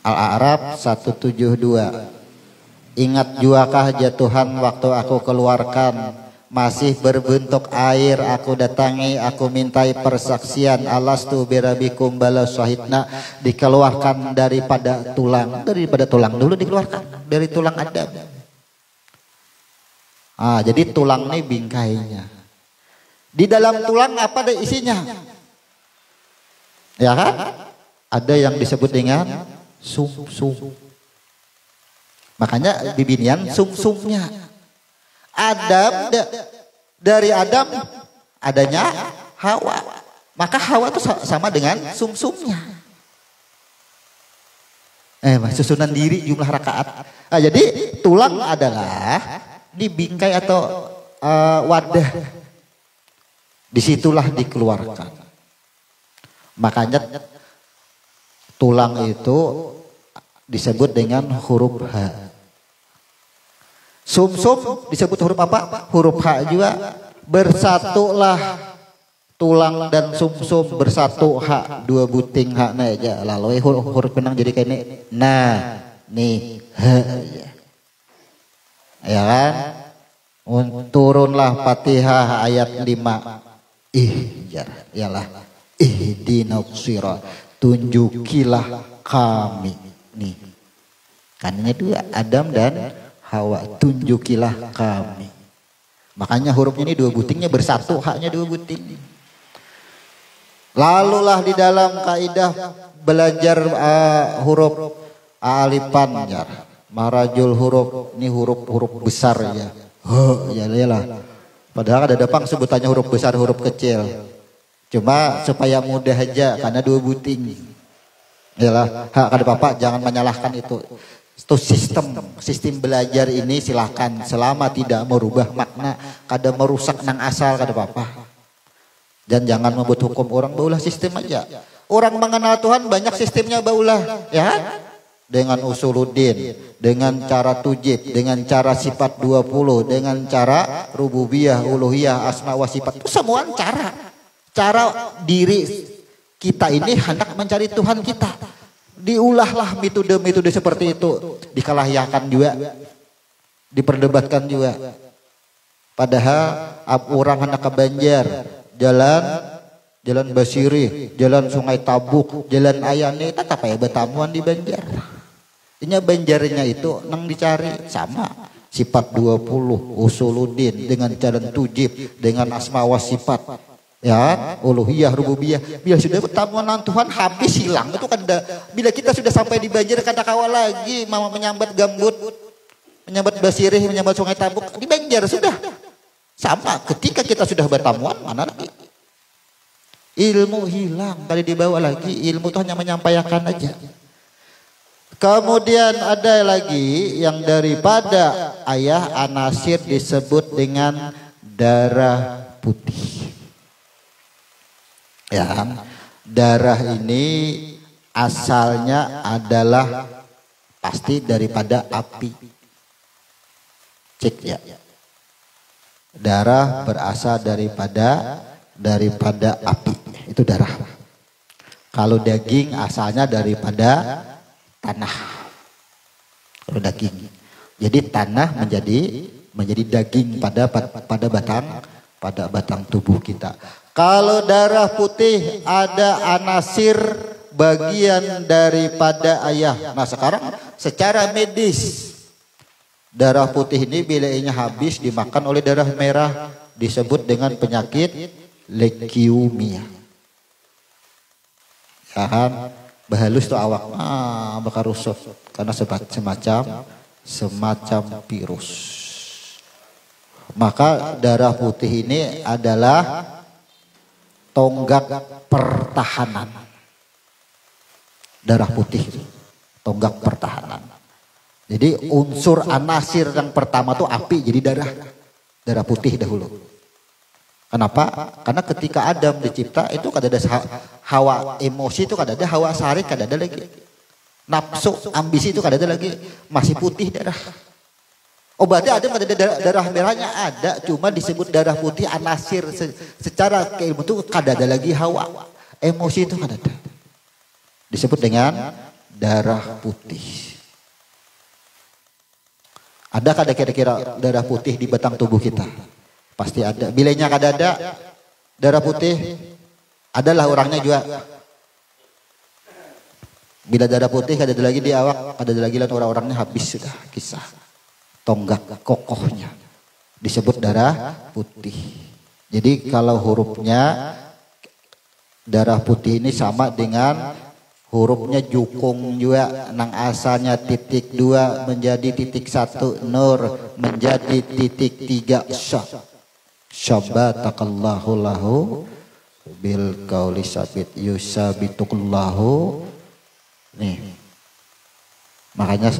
Al-A'raf 172. Ingat juakah jatuhan waktu aku keluarkan, masih berbentuk air aku datangi, aku mintai persaksian, alastu birabikum bala syahidna. Dikeluarkan daripada tulang dulu dikeluarkan dari tulang Adam. Jadi tulang ini bingkainya. Di dalam tulang apa ada isinya? Ya kan? Ada yang disebut dengan sum-sum. Makanya bibinian sum-sumnya. Dari Adam adanya Hawa. Maka Hawa itu sama dengan sum-sumnya. Susunan diri jumlah rakaat. Jadi tulang adalah di bingkai atau wadah. Disitulah dikeluarkan. Makanya tulang itu disebut dengan huruf H. Sum-sum disebut huruf apa? Huruf H juga. Bersatulah tulang dan sum-sum bersatu H, dua buting H na aja. Lalu huruf benang jadi kayak ini. Nah, nih H ya. Ya kan? Turunlah Fatihah ayat 5. Ialah ihdinas shirat, tunjukilah kami. Nih. Kanannya dua, Adam dan Hawa, tunjukilah kami. Makanya hurufnya ini dua butingnya bersatu, haknya dua buting. Lalulah di dalam kaidah belajar huruf alifan jar. Marajul huruf, ini huruf-huruf besar ya. Ya lah. Padahal ada dapang sebutannya huruf besar, huruf kecil. Cuma supaya mudah aja karena dua buting. Yalah, kada Bapak jangan menyalahkan itu. Itu sistem belajar ini silahkan selama tidak merubah makna, kada merusak nang asal kada Bapak. Dan jangan membuat hukum orang baulah sistem aja. Orang mengenal Tuhan banyak sistemnya baulah, ya. Dengan usuluddin, dengan cara tujib, dengan cara sifat 20, dengan cara rububiyah, uluhiyah, asma wa sifat. Itu semua cara diri kita ini hendak mencari Tuhan kita. Diulahlah metode-metode seperti itu, dikalahyakan juga, diperdebatkan juga. Padahal orang hendak ke Banjar, jalan Basiri, jalan Sungai Tabuk, jalan Ayane, tetap ya betamuan di Banjar. Ini Banjarnya itu nang dicari sama sifat 20, usuluddin dengan jalan tujib, dengan asma wa sifat, ya, uluhiyah, rububiyah. Bila sudah pertemuan Tuhan habis hilang itu kan. Bila kita sudah sampai di Banjar kada kawal lagi mau menyambat gambut, menyambat Basiri, menyambat Sungai Tabuk di Banjar sudah. Sama ketika kita sudah bertamuan mana lagi? Ilmu hilang, tadi dibawa lagi, ilmu itu hanya menyampaikan aja. Kemudian ada lagi yang daripada ayah anasir disebut dengan darah putih. Ya, darah ini asalnya adalah pasti daripada api. Cek ya. Darah berasal daripada api. Itu darah. Kalau daging asalnya daripada tanah. Kalau daging. Jadi tanah menjadi daging pada batang tubuh kita. Kalau darah putih ada anasir bagian daripada ayah. Nah sekarang secara medis darah putih ini bila ini habis dimakan oleh darah merah disebut dengan penyakit leukemia. Ya kan? Bahalus tuh awak bakar rusuk karena semacam virus. Maka darah putih ini adalah tonggak pertahanan. Darah putih, tonggak pertahanan. Jadi unsur anasir yang pertama tuh api, jadi darah putih dahulu. Kenapa? Karena ketika Adam dicipta itu kada ada hawa emosi, itu kada ada hawa sarik, kada ada lagi. Nafsu, ambisi itu kada ada lagi, masih putih darah. Oh berarti Adam kada ada darah merahnya, ada, cuma disebut darah putih anasir. Secara keilmu itu kada ada lagi hawa, emosi itu kada ada. Disebut dengan darah putih. Ada kada kira-kira darah putih di batang tubuh kita? Pasti ada. Bilanya kada ada darah putih, adalah orangnya juga. Bila darah putih kada ada lagi di awak, kada ada lagi lan orang-orangnya habis sudah kisah. Tonggak kokohnya disebut darah putih. Jadi kalau hurufnya darah putih ini sama dengan hurufnya jukung juga, nang asalnya titik 2 menjadi titik 1 nur menjadi titik 3 sya. Syabatakallahu lahu bil qauli sabit yusabitukullahu. Nih. Makanya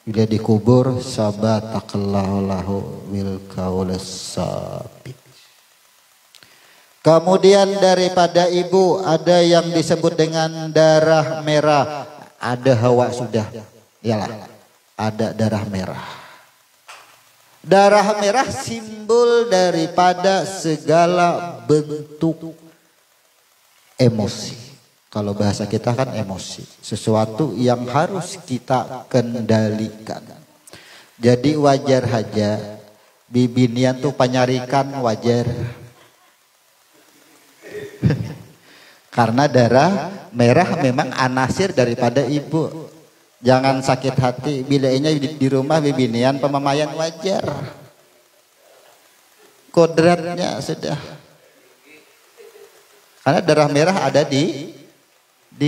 bila dikubur sabatakallahu lahu bil qauli sabit. Kemudian daripada ibu ada yang disebut dengan darah merah. Ada hawa sudah. Iyalah. Ada darah merah. Darah merah simbol daripada segala bentuk emosi. Kalau bahasa kita kan emosi. Sesuatu yang harus kita kendalikan. Jadi wajar aja. Bibinian tuh penyarikan wajar. Karena darah merah memang anasir daripada ibu. Jangan sakit hati bila ini di rumah bibinian pemamayan wajar. Kodratnya sudah. Karena darah merah ada di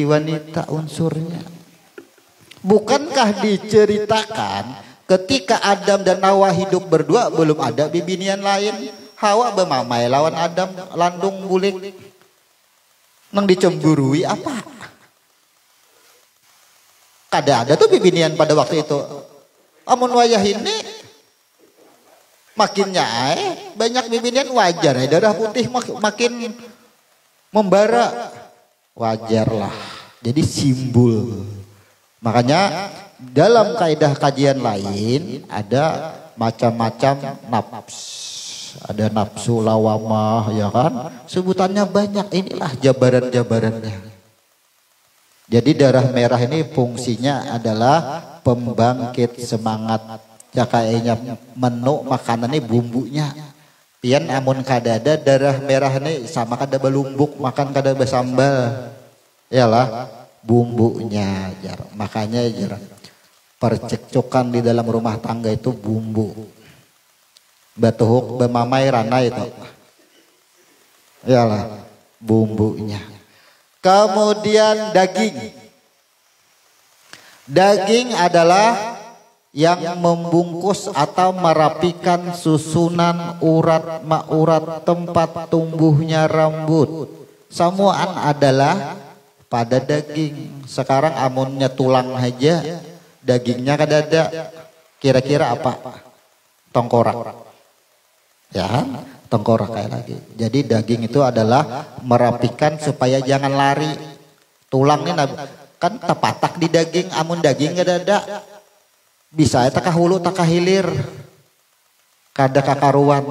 wanita unsurnya. Bukankah diceritakan ketika Adam dan Hawa hidup berdua belum ada bibinian lain? Hawa bemamai lawan Adam landung bulik. Nang dicemburui apa? Kada ada tuh bibinian pada waktu itu. Amun wayah ini makinnya banyak bibinian wajar ya, darah putih makin membara wajar lah. Jadi simbol. Makanya dalam kaidah kajian lain ada macam-macam nafs. Ada nafsu lawamah ya kan. Sebutannya banyak, inilah jabaran-jabarannya. Jadi darah merah ini fungsinya adalah pembangkit semangat. Ya kayaknya menu makanannya bumbunya. Pian amun kadada darah merah ini sama kada belumbuk makan kada besambal. Yalah bumbunya jar. Makanya jar percekcokan di dalam rumah tangga itu bumbu. Batuhuk bemamai rana itu. Yalah bumbunya. Kemudian daging. Daging adalah yang membungkus atau merapikan susunan urat tempat tumbuhnya rambut. Samuan adalah pada daging. Sekarang amunnya tulang aja, dagingnya kadada. Kira-kira apa? Tengkorak. Ya, tengkorak kayak lagi. Jadi daging itu adalah merapikan supaya jangan lari. Tulang ini kan tepatak di daging, amun daging kadada. Bisa ya takah hulu takah hilir. Kada kakaruan.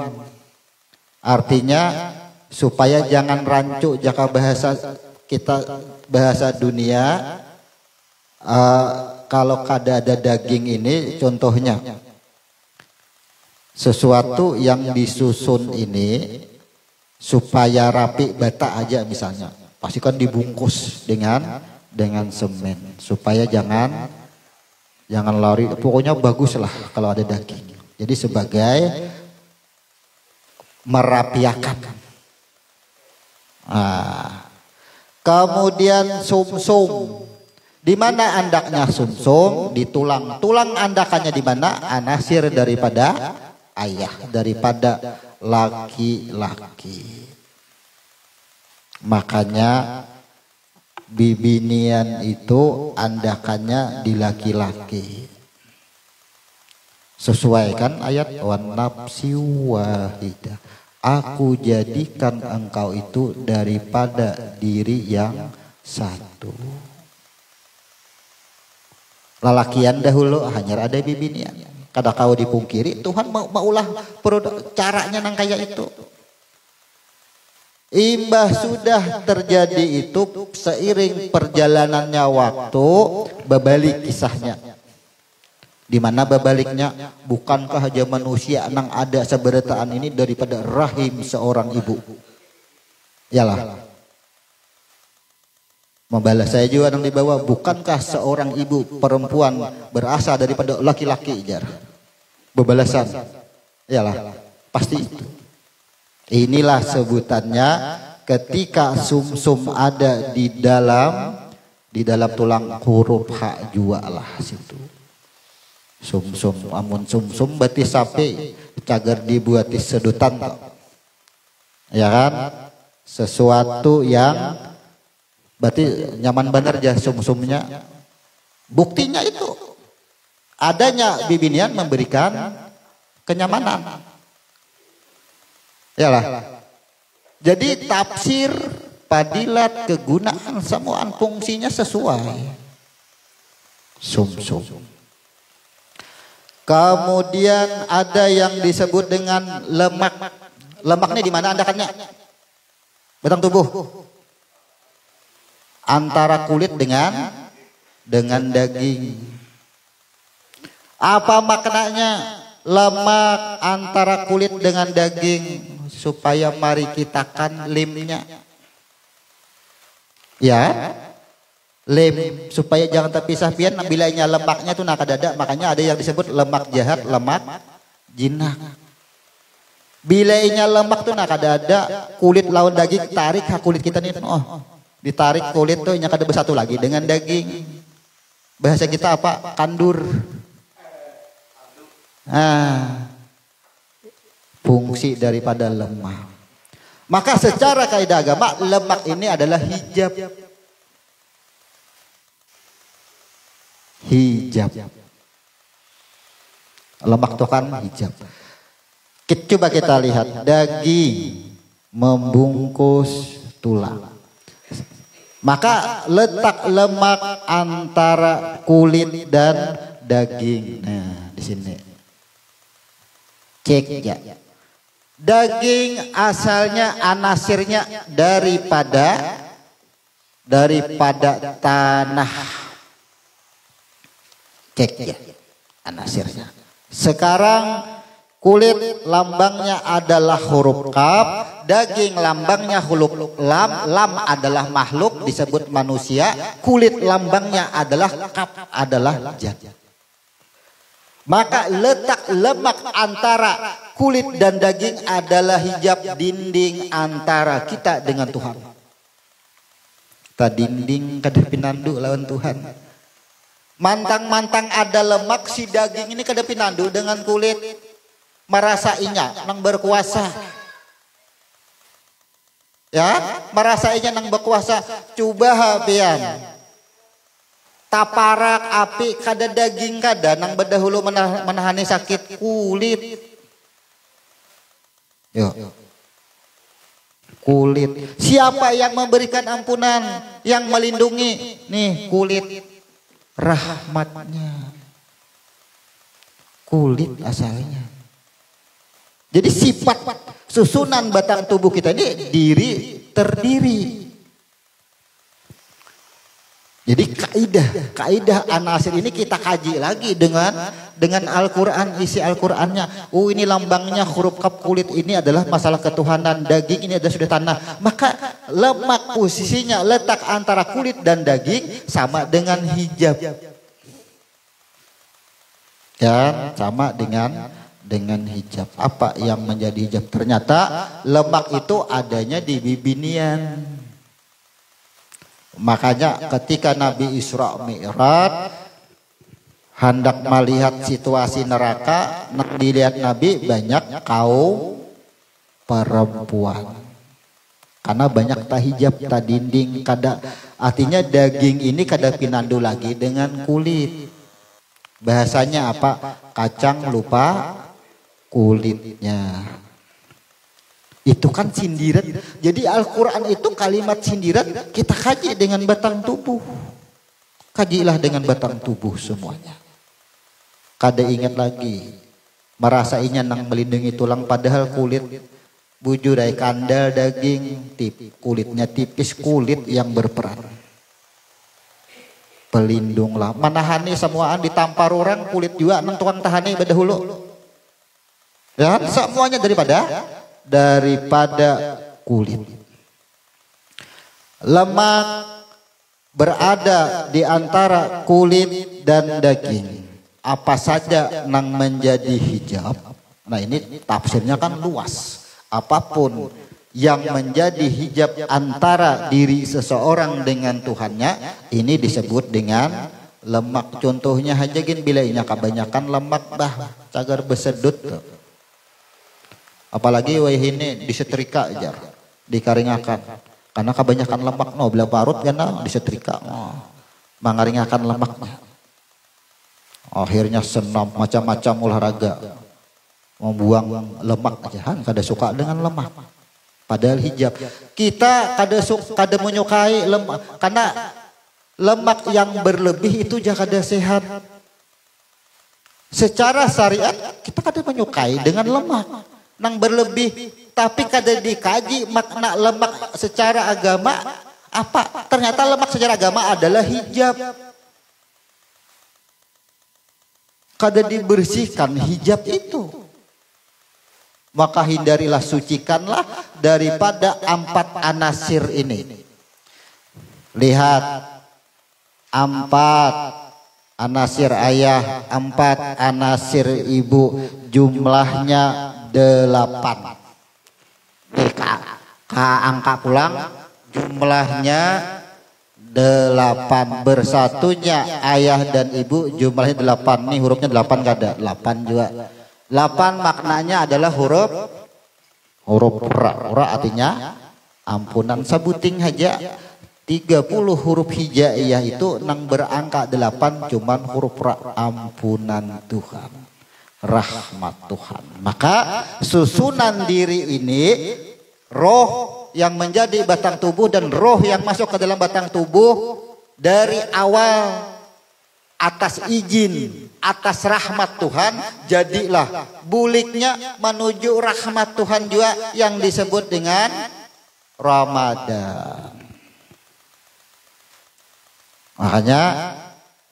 Artinya supaya jangan rancu jaka bahasa kita bahasa dunia. Kalau kada ada daging ini contohnya sesuatu yang disusun ini supaya rapi bata aja misalnya pasti kan dibungkus dengan semen supaya jangan lari, pokoknya bagus lah kalau ada daging. Jadi sebagai merapiakan. Kemudian sumsum. Di mana andaknya sumsum? Di tulang. Tulang andakannya di mana? Anasir daripada ayah, daripada laki-laki. Makanya bibinian itu andakannya di laki-laki. Sesuai kan ayat wan nafsi wahidah. Aku jadikan engkau itu daripada diri yang satu. Lalakian dahulu hanya ada bibinian. Kada kau dipungkiri Tuhan maulah caranya nang kayak itu. Imbah sudah terjadi itu seiring perjalanannya waktu berbalik kisahnya. Di mana berbaliknya? Bukankah aja manusia nang ada seberataan ini daripada rahim seorang ibu? Yalah. Membalas saya juga nang di bawah. Bukankah seorang ibu perempuan berasal daripada laki-laki jar? Bebalasan. Yalah. Pasti itu. Inilah sebutannya ketika sumsum ada di dalam tulang huruf hak jua lah situ. Sumsum amun sumsum berarti sapi cagar dibuati sedutan. Ya kan? Sesuatu yang berarti nyaman benar aja sumsumnya. Buktinya itu adanya bibinian memberikan kenyamanan. Yalah. Jadi tafsir, padilat, kegunaan semuaan fungsinya sesuai. Sumsum. Kemudian ada yang disebut dengan lemak. Lemaknya di mana andakannya? Batang tubuh. Antara kulit dengan daging. Apa maknanya? Lemak antara kulit dengan daging supaya mari kita kan limnya. Ya. Lim supaya jangan terpisah pian bilainya lemaknya tuh nakadada, makanya ada yang disebut lemak jahat, lemak jinak. Bilainya lemak tuh nakadada, kulit lawan daging tarik kulit kita nih, oh ditarik kulit tuh nyakada bersatu lagi dengan daging. Bahasa kita apa? Kandur. Fungsi daripada lemak. Maka secara kaidah agama lemak ini adalah hijab. Hijab. Lemak itu kan hijab. Coba kita lihat daging membungkus tulang. Maka letak lemak antara kulit dan daging. Nah, di sini. Cek ya. Daging asalnya anasirnya daripada tanah. Cek ya. Anasirnya. Sekarang kulit lambangnya adalah huruf kaf, daging lambangnya huruf lam, lam adalah makhluk disebut manusia, kulit lambangnya adalah kaf, adalah zat. Maka letak lemak antara kulit dan daging adalah hijab dinding antara kita dengan Tuhan. Kita dinding kada pinandu lawan Tuhan. Mantang-mantang ada lemak si daging ini kada pinandu dengan kulit. Merasainya nang berkuasa. Ya, merasainya nang berkuasa. Coba habian. Taparak api kada daging kada nang berdahulu menahani sakit kulit. Yo. Kulit. Siapa yang memberikan ampunan, yang melindungi? Nih kulit. Rahmatnya. Kulit asalnya. Jadi sifat susunan batang tubuh kita ini terdiri. Jadi kaidah anasir ini kita kaji lagi dengan Al-Qur'an, isi Al-Qur'annya. Oh, ini lambangnya huruf kaf, kulit ini adalah masalah ketuhanan, daging ini adalah sudah tanah. Maka lemak posisinya letak antara kulit dan daging sama dengan hijab. Ya, sama dengan hijab. Apa yang menjadi hijab? Ternyata lemak itu adanya di bibinian. Makanya ketika Nabi Isra Mi'raj hendak melihat situasi neraka, dilihat Nabi banyak kaum perempuan. Karena banyak tahijab, dinding, kada artinya daging ini kada pinandu lagi dengan kulit. Bahasanya apa? Kacang lupa kulitnya. Itu kan sindiran. Jadi Al-Quran itu kalimat sindiran kita kaji dengan batang tubuh. Kajilah dengan batang tubuh semuanya. Kada ingat lagi. Merasainya nang melindungi tulang padahal kulit bujurai kandal daging kulitnya tipis, kulit yang berperan. Pelindunglah. Menahani semuaan ditampar orang kulit juga nang tukang tahani berdahulu. Dan semuanya daripada kulit. Lemak berada di antara kulit dan daging. Apa saja nang menjadi hijab. Nah ini tafsirnya kan luas. Apapun yang menjadi hijab antara diri seseorang dengan Tuhannya, ini disebut dengan lemak. Contohnya hajagin bilainya kebanyakan lemak bah cagar besedut. Apalagi ini disetrika aja, dikaringakan. Karena kebanyakan lemak no bila parut karena disetrika. Mengaringakan lemaknya. Akhirnya senam macam-macam olahraga. Membuang lemak aja, kada suka dengan lemak. Padahal hijab. Kita kada menyukai lemak karena lemak yang berlebih itu jangan kada sehat. Secara syariat kita kada menyukai dengan lemak nang berlebih, tapi kada dikaji makna lemak secara agama apa. Ternyata lemak secara agama adalah hijab. Kada dibersihkan hijab itu. Maka hindarilah, sucikanlah daripada 4 anasir ini. Lihat 4 anasir ayah, 4 anasir ibu, jumlahnya 8. Angka pulang jumlahnya 8 bersatunya ayah dan ibu jumlahnya 8 nih, hurufnya 8 kada 8 juga. 8 maknanya adalah huruf ra. Ra artinya ampunan. Sabuting aja 30 huruf hijaiyah itu nang berangka 8 cuman huruf ra, ampunan Tuhan, rahmat Tuhan. Maka susunan diri ini, roh yang menjadi batang tubuh dan roh yang masuk ke dalam batang tubuh dari awal atas izin, atas rahmat Tuhan, jadilah buliknya menuju rahmat Tuhan juga yang disebut dengan Ramadan. Makanya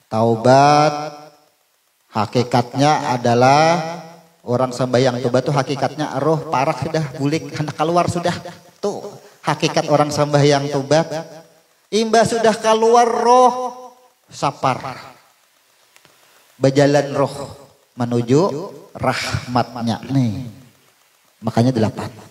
taubat hakikatnya adalah orang sembahyang tobat itu hakikatnya roh parah sudah bulik hendak keluar sudah. Tuh hakikat orang sembahyang tobat. Imba sudah keluar roh sapar. Berjalan roh menuju rahmatnya nih. Makanya 8.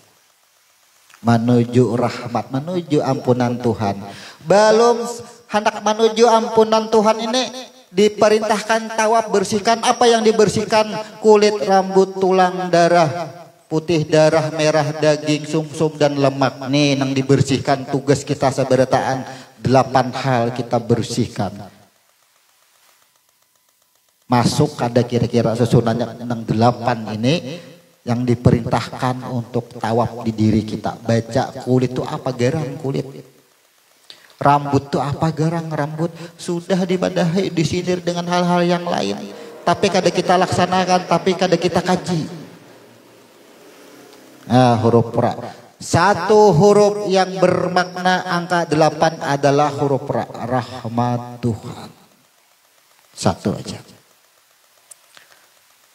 Menuju rahmat, menuju ampunan Tuhan. Belum hendak menuju ampunan Tuhan ini diperintahkan tawaf, bersihkan apa yang dibersihkan? Kulit, rambut, tulang, darah, putih, darah, merah, daging, sumsum dan lemak. Nih nang dibersihkan, tugas kita sabarataan 8 hal kita bersihkan. Masuk ada kira-kira susunannya nang 8 ini yang diperintahkan untuk tawaf di diri kita. Baca kulit itu apa, garang kulit. Rambut itu apa, garang rambut. Sudah dibadahi, disinir dengan hal-hal yang lain. Tapi kada kita laksanakan, tapi kada kita kaji. Huruf ra. Satu huruf yang bermakna angka 8 adalah huruf ra, rahmat Tuhan. Satu aja.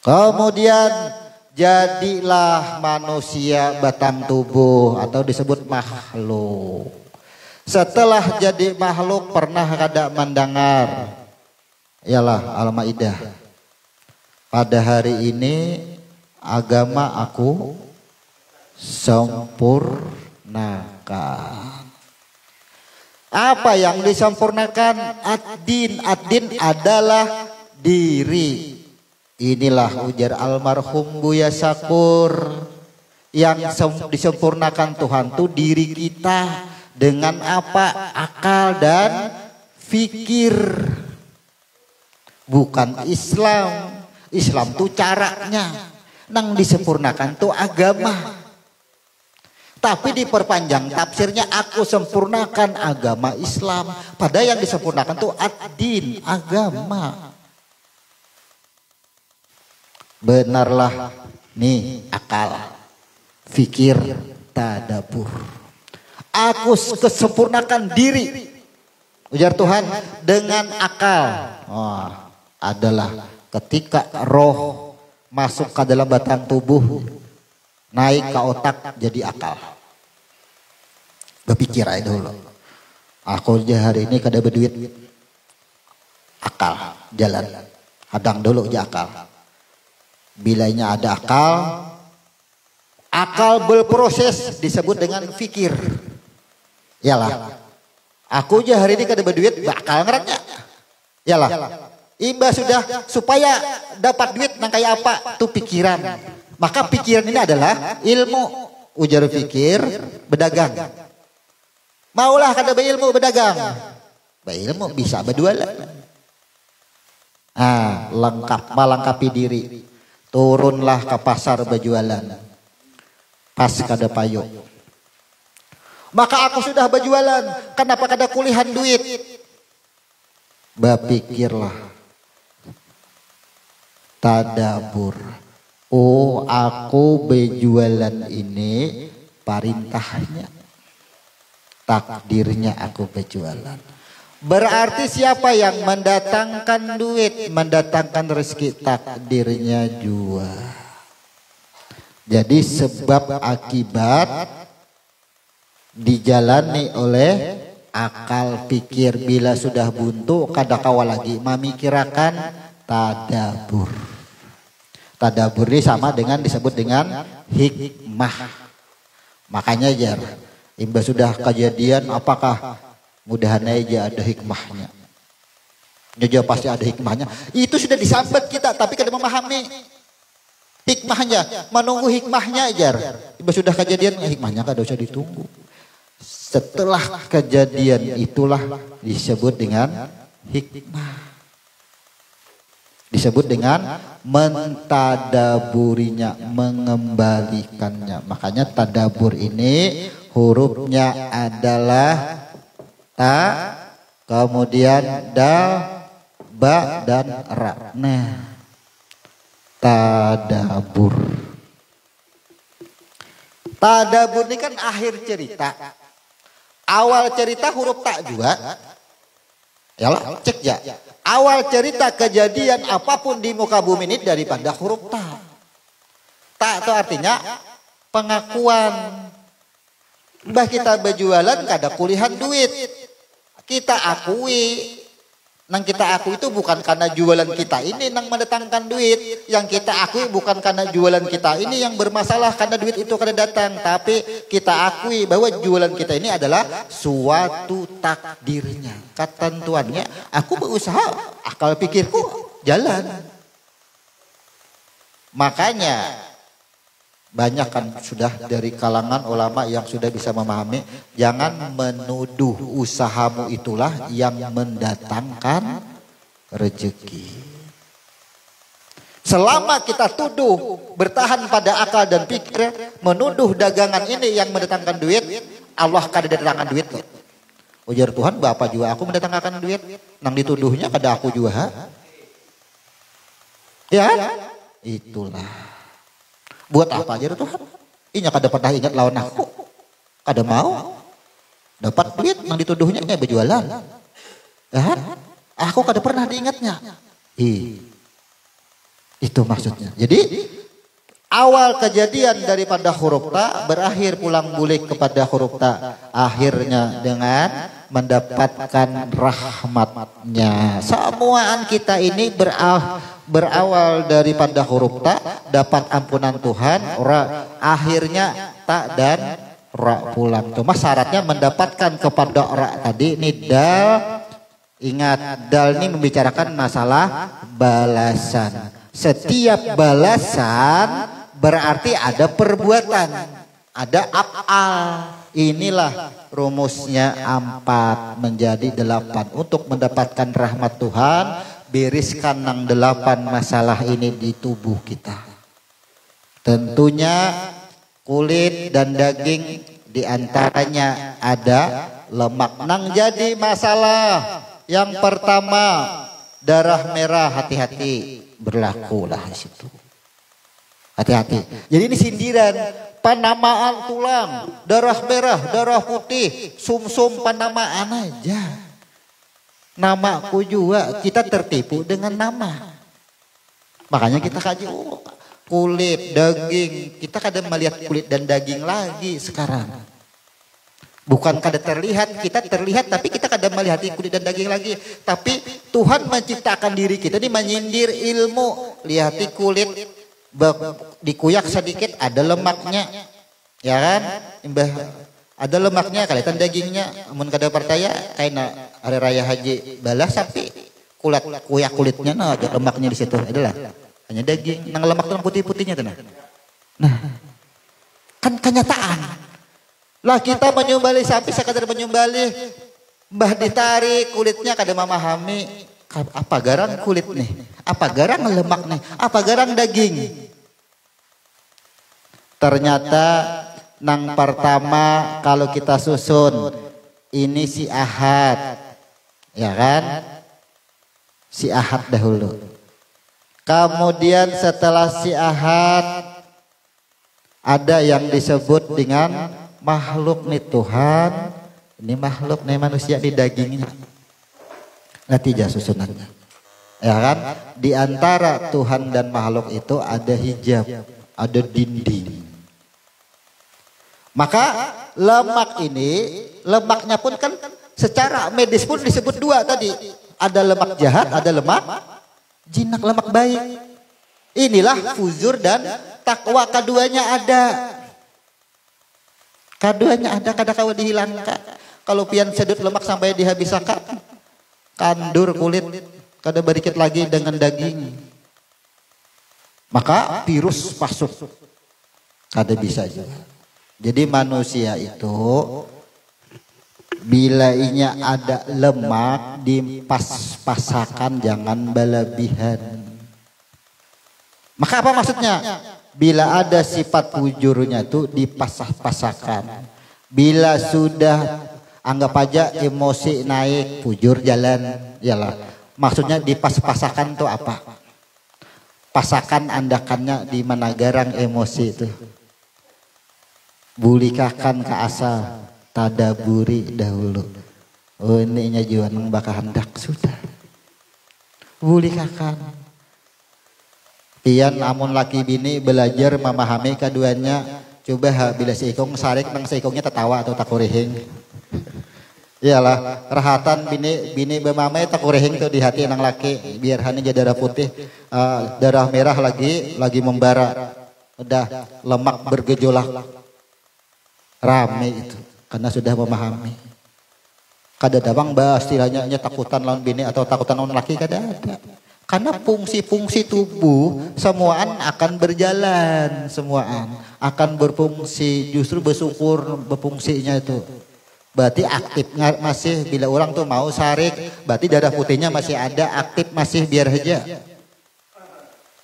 Kemudian jadilah manusia batang tubuh atau disebut makhluk. Setelah jadi makhluk pernah kada mendengar ialah Al-Maidah. Pada hari ini agama aku sempurnakan. Apa yang disempurnakan? Ad-din. Ad-din adalah diri. Inilah ujar almarhum Buya Sakur, yang disempurnakan Tuhan tuh diri kita dengan apa? Akal dan fikir. Bukan Islam. Islam tuh caranya. Nang disempurnakan tuh agama. Tapi diperpanjang tafsirnya, aku sempurnakan agama Islam. Padahal yang disempurnakan tuh ad-din, agama. Benarlah nih akal, fikir, tadabur. Aku kesempurnakan diri, ujar Tuhan, dengan akal. Adalah ketika roh masuk ke dalam batang tubuh, naik ke otak jadi akal. Berpikir aja dulu. Aku aja hari ini kada berduit. Akal jalan. Hadang dulu aja akal. Bilanya ada akal, akal berproses disebut dengan fikir. Yalah. Aku aja hari ini kada berduit, bakal ngeratnya. Yalah. Imba sudah supaya dapat duit nang kayak apa? Tuh pikiran. Maka pikiran ini adalah ilmu. Ujar fikir, berdagang. Maulah kada berilmu berdagang. Berilmu bisa berjualan. Lengkap, melengkapi diri. Turunlah ke pasar berjualan. Pas kada payu. Maka aku sudah berjualan. Kenapa kada kulihan duit? Bapikirlah. Tadabur. Oh, aku berjualan ini perintahnya. Takdirnya aku berjualan. Berarti siapa yang mendatangkan duit, mendatangkan rezeki, takdirnya jua. Jadi sebab akibat dijalani oleh akal pikir. Bila sudah buntu kada kawal lagi memikirkan tadabur. Tadabur ini sama dengan disebut dengan hikmah. Makanya jar, imba sudah kejadian apakah Mudahan aja ada hikmahnya. Ya pasti ada hikmahnya. Itu sudah disambat kita, tapi kada memahami hikmahnya. Menunggu hikmahnya ajar. Tiba sudah kejadian, hikmahnya kada usah ditunggu. Setelah kejadian itulah disebut dengan hikmah. Disebut dengan mentadaburinya, mengembalikannya. Makanya tadabur ini hurufnya adalah ta, kemudian dal, ba, dan ra. Nah, tadabur. Tadabur ini kan akhir cerita. Awal cerita huruf tak juga. Yalah, cek ya. Awal cerita kejadian apapun di muka bumi ini daripada huruf ta. Ta itu artinya pengakuan. Mbah kita berjualan kada kulihan duit. Kita akui. Nang kita akui itu bukan karena jualan kita ini nang mendatangkan duit. Yang kita akui bukan karena jualan kita ini yang bermasalah karena duit itu kada datang. Tapi kita akui bahwa jualan kita ini adalah suatu takdirnya. Ketentuannya aku berusaha, akal pikirku jalan. Makanya banyak kan sudah dari kalangan ulama yang sudah bisa memahami, jangan menuduh usahamu itulah yang mendatangkan rezeki. Selama kita tuduh, bertahan pada akal dan pikir, menuduh dagangan ini yang mendatangkan duit, Allah kada datangkan duit loh. Ujar Tuhan, Bapak juga aku mendatangkan duit, nang dituduhnya kada aku juga. Ya, itulah. Buat apa aja Tuhan? Inya kada pernah ingat lawan aku. Kada mau. Dapat duit yang dituduhnya berjualan. Kan? Aku kada pernah diingatnya. Itu maksudnya. Jadi awal kejadian daripada huruf ta berakhir pulang bulik kepada huruf ta. Akhirnya dengan mendapatkan rahmatnya. Semuaan kita ini berawal daripada huruf ta, dapat ampunan Tuhan, ra, akhirnya ta dan ra pulang. Cuma syaratnya mendapatkan kepada ra tadi ini dal. Ingat, dal ini membicarakan masalah balasan. Setiap balasan berarti ada perbuatan, ada af'al. Inilah rumusnya 4 menjadi 8. Untuk mendapatkan rahmat Tuhan, bereskan nang 8 masalah ini di tubuh kita. Tentunya kulit dan daging diantaranya ada lemak. Nang jadi masalah yang pertama darah merah, hati-hati berlakulah di situ. Hati-hati. Jadi ini sindiran. Penamaan tulang, darah merah, darah putih, sumsum penamaan aja. Namaku juga kita tertipu dengan nama. Makanya kita kaji kulit, daging. Kita kadang melihat kulit dan daging lagi sekarang. Bukan kada terlihat, kita terlihat tapi kita kadang melihat kulit dan daging lagi. Tapi Tuhan menciptakan diri kita ini menyindir ilmu. Lihati kulit dikuyak sedikit ada lemaknya, ya kan? Ada lemaknya, kelihatan dagingnya. Amun kada percaya, kayak hari raya haji balas sapi kuyak kulitnya, nah ada lemaknya di situ. Adalah hanya daging, nang lemak tuh putih-putihnya tuh. Nah, kan kenyataan. Lah kita menyembelih sapi sekadar menyembelih, mbah ditarik kulitnya kada memahami apa garang kulit nih, apa garang lemak nih, apa garang daging. Ternyata nang pertama kalau kita susun ini si Ahad, ya kan? Si Ahad dahulu. Kemudian setelah si Ahad ada yang disebut dengan makhluk nih Tuhan. Ini makhluk nih manusia di dagingnya. Natijah susunannya. Ya kan? Di antara Tuhan dan makhluk itu ada hijab, ada dinding. Maka lemak ini, lemaknya pun kan secara medis pun disebut 2 tadi. Ada lemak jahat, ada lemak jinak, lemak baik. Inilah fujur dan takwa, keduanya ada. Keduanya ada, kada kawa dihilangkan. Kalau pian sedut lemak sampai dihabisakan, kandur kulit, kada berikit lagi dengan daging. Maka virus masuk, kada bisa juga. Jadi manusia itu bila inya ada lemak dipas-pasakan, jangan berlebihan. Maka apa maksudnya? Bila ada sifat wujurnya itu dipas-pasakan. Bila sudah anggap aja emosi naik, fujur jalan, yalah. Maksudnya dipas-pasakan itu apa? Pasakan andakannya di mana garang emosi itu. Bulikakan ke asal, tadaburi dahulu. Oh ini nya juan bakal hendak sudah. Bulikakan. Pian amun laki bini belajar memahami keduanya. Coba bila seikong sarik nang seikongnya tertawa atau takurihing. Iyalah, rahatan bini bemame takurihing tuh di hati nang laki, biar hanya jadi darah putih, darah merah lagi membara. Udah lemak bergejolak. Rame itu karena sudah memahami. Kada dawang bahas istilahnya takutan lawan bini atau takutan lawan laki, kada ada. Karena fungsi-fungsi tubuh semuaan akan berjalan, semuaan akan berfungsi, justru bersyukur berfungsinya itu. Berarti aktif masih, bila orang tuh mau sarik, berarti darah putihnya masih ada, aktif masih, biar aja.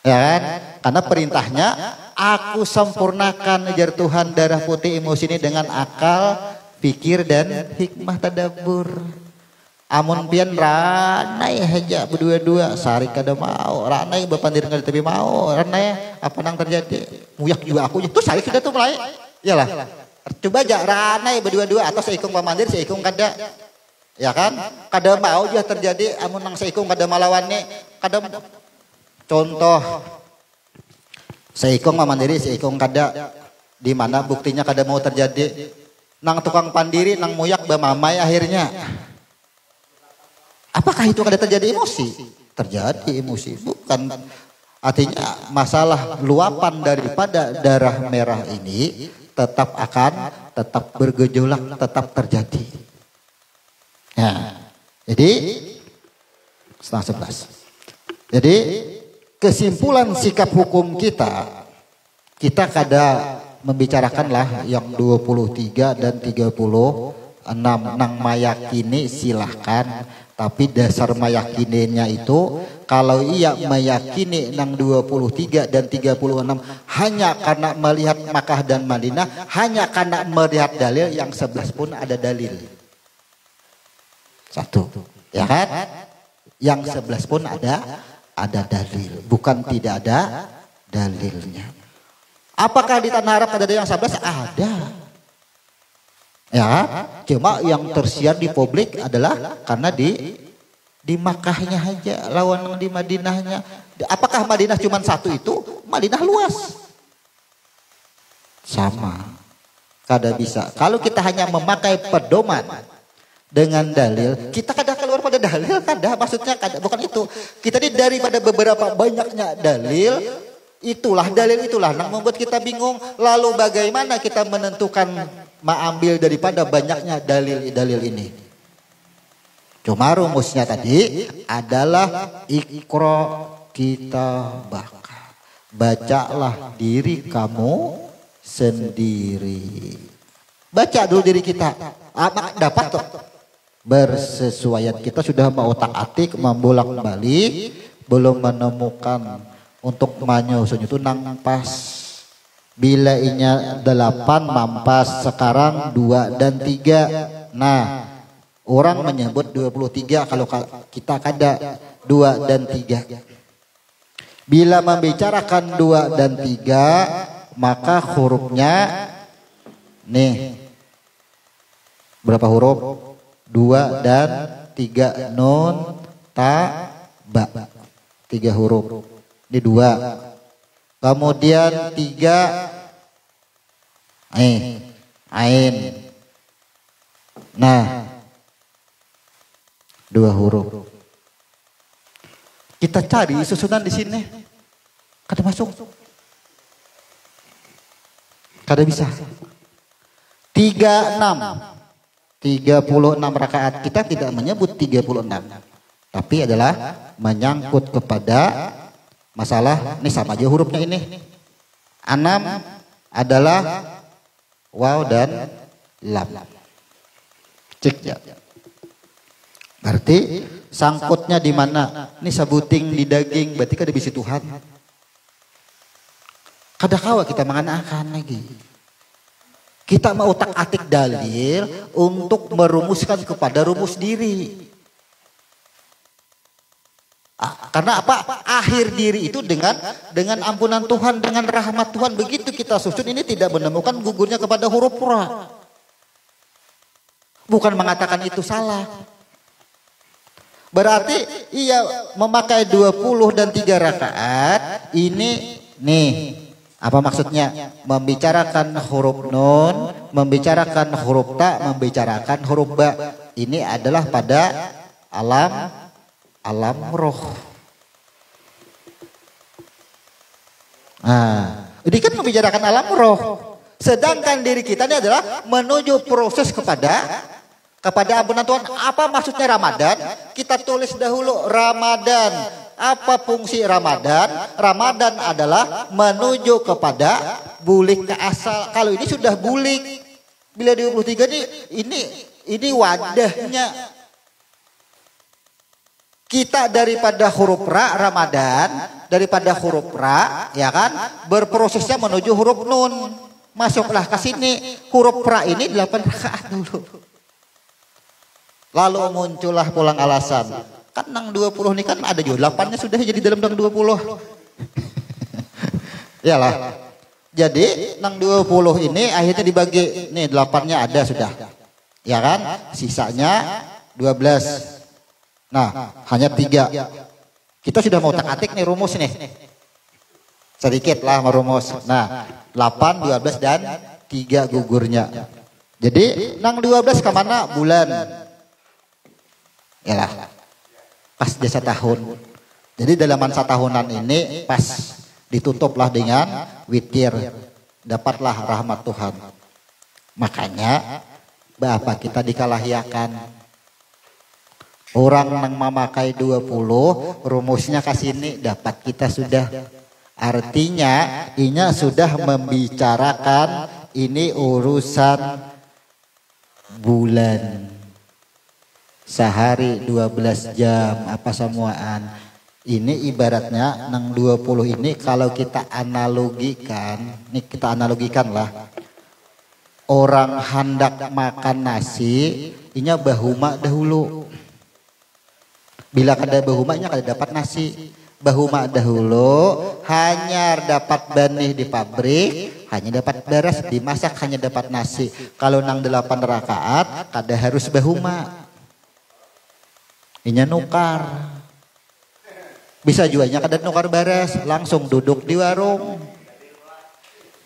Ya kan? Karena perintahnya, aku sempurnakan ajar Tuhan darah putih emosi ini dengan akal, pikir dan hikmah tadabbur. Amun pian ranai aja berdua-dua, sarik kada mau, ranai berpandir kada tapi mau, ranai apa nang terjadi? Muyak juga aku, tuh sarik sudah tuh mulai. Iyalah. Coba aja ranai berdua-dua atau seikung pamandir, seikung kada. Ya kan? Kada mau aja terjadi amun nang seikung kada malawannya, kada. Contoh, seikung mamandiri, seikung kada, di mana buktinya kada mau terjadi? Nang tukang pandiri, nang muyak bemamai akhirnya. Apakah itu kada terjadi emosi? Terjadi emosi, bukan. Artinya masalah luapan daripada darah merah ini tetap bergejolak, tetap terjadi. Nah, jadi setengah 11. Jadi kesimpulan sikap hukum kita kada membicarakanlah yang 23 dan 36 nang mayakini silahkan, tapi dasar meyakininya itu kalau ia meyakini nang 23 dan 36 hanya karena melihat Makkah dan Madinah, hanya karena melihat dalil, yang 11 pun ada dalil. Satu, ya kan? Yang 11 pun ada dalil, bukan tidak ada dalilnya. Apakah di Tanah Arab ada yang 11? Ada. Ya, cuma yang tersiar di publik adalah karena di Makkahnya aja, lawan di Madinahnya. Apakah Madinah cuma satu itu? Madinah luas. Sama. Kada bisa. Kalau kita hanya memakai pedoman dengan dalil, kita kada keluar pada dalil, kada. Maksudnya kada, bukan itu. Kita ini daripada beberapa banyaknya dalil, itulah yang membuat kita bingung. Lalu bagaimana kita menentukan mengambil daripada banyaknya dalil ini? Cuma rumusnya tadi adalah ikra kitabaka, bacalah diri kamu sendiri. Baca dulu diri kita, dapat tuh bersesuaian. Kita sudah mau otak-atik, membolak balik, belum menemukan untuk manyusun itu nang pas. Bila inya 8 mampas, sekarang 2 dan 3. Nah, orang menyebut 23, kalau kita kada 2 dan 3. Bila membicarakan 2 dan 3, maka hurufnya nih berapa huruf? 2 dan 3, nun, ta, ba. 3 huruf. Ini 2. Kemudian 3 ain. Nah, 2 huruf. Kita cari susunan di sini. Kada masuk. Kada bisa. 36. 36 rakaat. Kita tidak menyebut 36. Tapi adalah menyangkut kepada masalah, ini sama aja hurufnya ini. 6 adalah waw dan lam. Cek ya. Berarti sangkutnya di mana? Ini sabuting di daging, berarti kada bisi Tuhan. Kada kawa kita menganakan lagi. Kita mau otak-atik dalil untuk merumuskan kepada rumus diri. Karena apa? Akhir diri itu dengan ampunan Tuhan, dengan rahmat Tuhan. Begitu kita susun ini tidak menemukan gugurnya kepada huruf ra. Bukan mengatakan itu salah. Berarti ia memakai 20 dan 3 rakaat. Ini nih, apa maksudnya? Membicarakan huruf nun, membicarakan huruf ta, membicarakan huruf ba. Ini adalah pada alam roh. Nah, ini kan membicarakan alam roh. Sedangkan diri kita ini adalah menuju proses kepada ampunan Tuhan. Apa maksudnya Ramadan? Kita tulis dahulu Ramadan. Apa fungsi Ramadan? Ramadan adalah menuju kepada bulik ke asal. Kalau ini sudah bulik, bila 23 ini wadahnya. Kita daripada huruf ra Ramadan, daripada huruf ra, ya kan, berprosesnya menuju huruf nun. Masuklah ke sini, huruf ra ini 8 rakaat dulu. Lalu muncullah pulang alasan. Kan nang 20 ini kan ada juga 8-nya sudah jadi dalam nang 20. Iyalah. Jadi nang 20 ini akhirnya dibagi, nih 8-nya ada sudah. Ya kan? Sisanya 12. Nah, hanya 3. Kita sudah mau otak-atik nih rumus nih. Sedikit lah merumus. Nah, 8, 12 dan 3 gugurnya. Jadi nang 12 kemana? Bulan. Yalah, pas desa tahun. Jadi dalam masa tahunan ini pas ditutuplah dengan witir, dapatlah rahmat Tuhan. Makanya Bapak kita dikalahiakan. Orang yang memakai 20 rumusnya ke sini dapat kita sudah. Artinya inya sudah membicarakan ini urusan bulan. Sehari 12 jam apa semuaan. Ini ibaratnya nang 20 ini kalau kita analogikan, nih kita analogikan lah. Orang hendak makan nasi, inya bahuma dahulu. Bila kada bahuma nya kada dapat nasi. Bahuma dahulu hanya dapat benih di pabrik, hanya dapat beras dimasak, hanya dapat nasi. Kalau nang 8 rakaat kada harus bahuma. Inya nukar. Bisa jualnya kada nukar beres, langsung duduk di warung.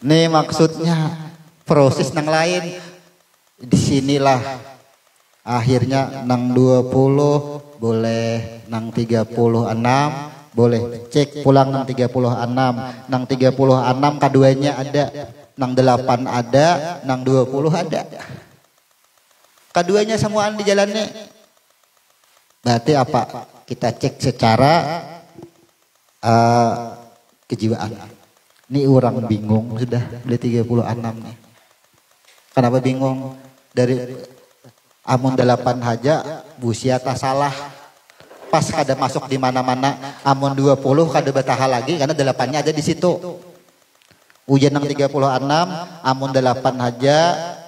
Nih maksudnya proses nang lain. Disinilah akhirnya nang 20 boleh, nang 36 boleh. Cek pulang nang 36. Nang 36 keduanya ada. Nang 8 ada, nang 20 ada. Keduanya semuaan di jalannya. Berarti apa? Kita cek secara kejiwaan. Ini orang bingung sudah beli 36 nih. Kenapa bingung? Dari amun 8 haja busiata salah. Pas kada masuk di mana-mana. Amun 20 kada betah lagi karena 8-nya ada di situ. Ujian nang 36, amun 8 haja,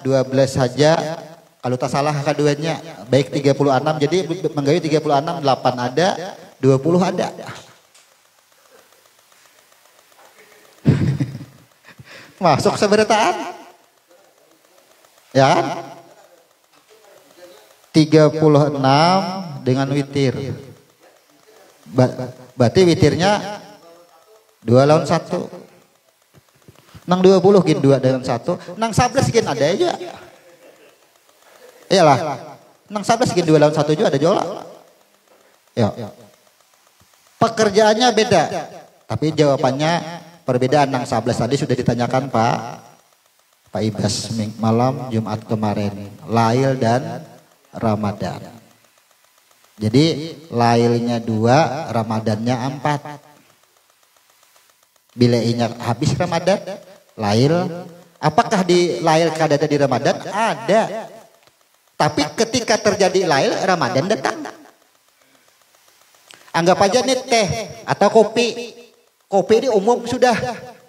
12 haja. Kalau tak salah keduanya baik 36 jadi menggayu 36 8 ada 20 ada. Masuk seberataan. Ya. 36 dengan witir. Berarti witirnya 2 lawan 1. Nang 20 gin 2 dengan 1, nang 11 gin ada aja. Iyalah, nang 11 gini 2 lawan 1 juga ada jola. Ya. Pekerjaannya beda, tapi jawabannya perbedaan. Nang 11 tadi sudah ditanyakan Pak Ibas malam Jumat kemarin. Lail dan Ramadan. Jadi lailnya 2, Ramadannya 4. Bila ingat habis Ramadan, lail. Apakah di lail kada ada di Ramadan? Ada. Tapi ketika terjadi lail, Ramadan datang. Anggap aja nih teh atau kopi. Kopi ini umum sudah.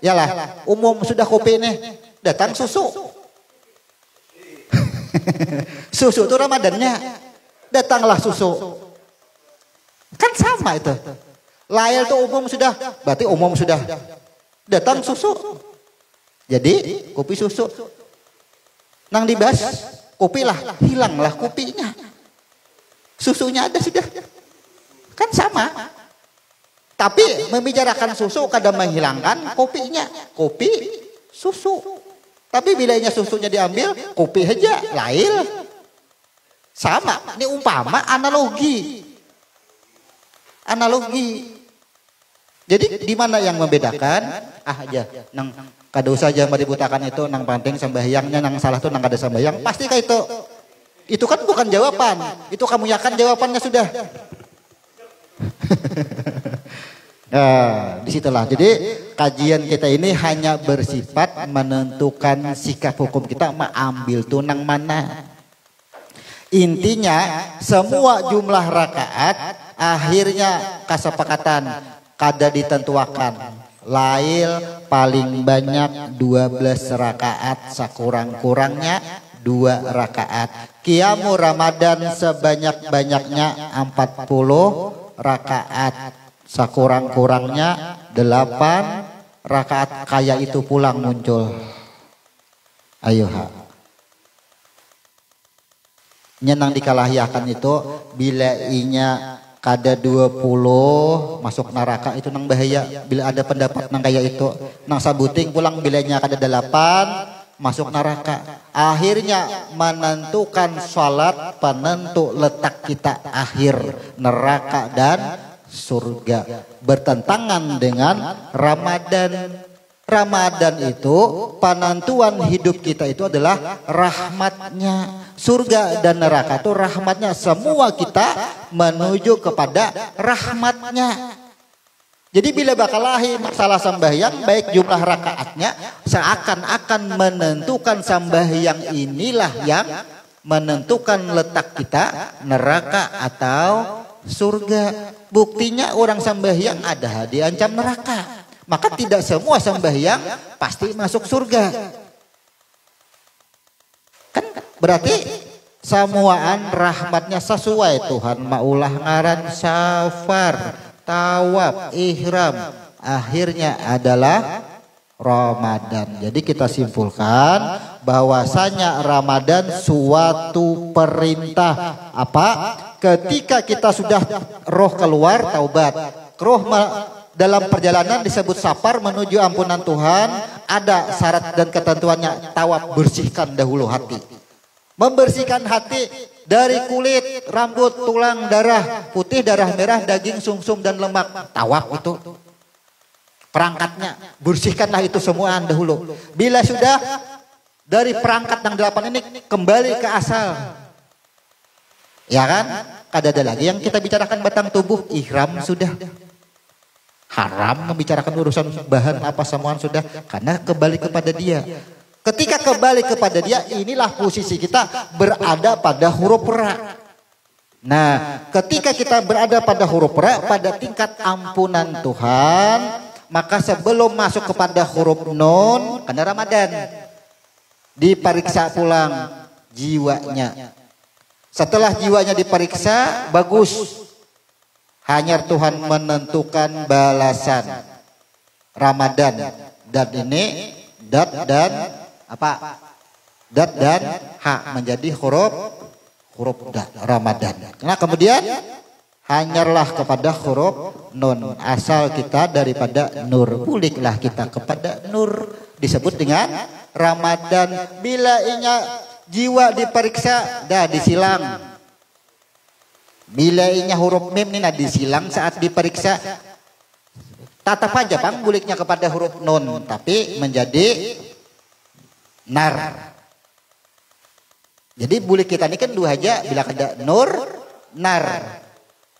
Yalah, umum sudah kopi nih. Datang susu. Susu itu Ramadannya. Datanglah susu. Kan sama itu. Lail itu umum sudah. Berarti umum sudah. Datang susu. Jadi kopi susu. Nang dibahas kopi lah. Hilanglah kopinya. Susunya ada sudah. Kan sama. Tapi membicarakan susu kadang menghilangkan kopinya. Kopi susu. Tapi bilanya susunya diambil, kopi aja, lail. Sama. Ini umpama analogi. Analogi. Jadi di mana yang membedakan? Aja nang kada usah aja dibutakan itu nang penting sembahyangnya, nang salah tuh nang kada sembahyang. Pasti kayak itu. Itu kan bukan jawaban. Itu kamu yakan jawabannya sudah. Nah, disitulah. Jadi kajian kita ini hanya bersifat menentukan sikap hukum kita mengambil tunang mana. Intinya semua jumlah rakaat akhirnya kesepakatan kada ditentuakan. Lail paling banyak 12 rakaat, sekurang-kurangnya 2 rakaat. Qiyamu Ramadan sebanyak-banyaknya 40 rakaat. Sekurang-kurangnya 8 rakaat. Kayak itu pulang muncul. Ayo ha. Nyenang dikalahyakan itu bila inya kada 20 masuk neraka itu nang bahaya. Bila ada pendapat nang kayak itu nang sabuting pulang bilanya kada 8 masuk neraka. Akhirnya menentukan salat penentu letak kita akhir neraka dan surga. Bertentangan dengan Ramadan. Ramadan itu penentuan hidup kita itu adalah rahmatnya. Surga dan neraka itu rahmatnya. Semua kita menuju kepada rahmatnya. Jadi bila bakal lahir masalah sembahyang, baik jumlah rakaatnya seakan-akan menentukan sembahyang inilah yang menentukan letak kita neraka atau surga. Buktinya orang sembahyang ada diancam neraka. Maka tidak semua sembahyang pasti masuk surga. Kan berarti semuaan rahmatnya sesuai Tuhan maulah ngaran safar, tawaf, ihram. Akhirnya adalah Ramadan. Jadi kita simpulkan bahwasanya Ramadan suatu perintah. Apa? Ketika kita sudah roh keluar taubat. Roh dalam perjalanan disebut safar menuju ampunan Tuhan, ada syarat dan ketentuannya. Tawaf, bersihkan dahulu hati. Membersihkan hati dari kulit, rambut, tulang, darah putih, darah merah, daging, sumsum dan lemak. Tawaf itu perangkatnya. Bersihkanlah itu semua dahulu. Bila sudah dari perangkat yang 8 ini kembali ke asal. Ya kan? Kada ada lagi yang kita bicarakan batang tubuh, ihram sudah. Haram membicarakan urusan bahan apa semuaan sudah, karena kembali kepada dia. Ketika kembali kepada dia, inilah posisi kita berada pada huruf ra. Nah, ketika kita berada pada huruf ra, pada tingkat ampunan Tuhan, maka sebelum masuk kepada huruf nun, karena Ramadan, diperiksa pulang jiwanya. Setelah jiwanya diperiksa, bagus. Hanya Tuhan menentukan balasan Ramadan. Dan ini dat dan apa? Dat dan ha menjadi huruf dat Ramadan. Nah kemudian hanyarlah kepada huruf nun. Asal kita daripada nur, puliklah kita kepada nur. Disebut dengan Ramadan. Bila inya jiwa diperiksa, dah disilang. Bila inya huruf mim ini disilang saat diperiksa. Tatap aja bang buliknya kepada huruf nun, tapi menjadi nar. Jadi bulik kita ini kan dua aja, bila ada nur, nar,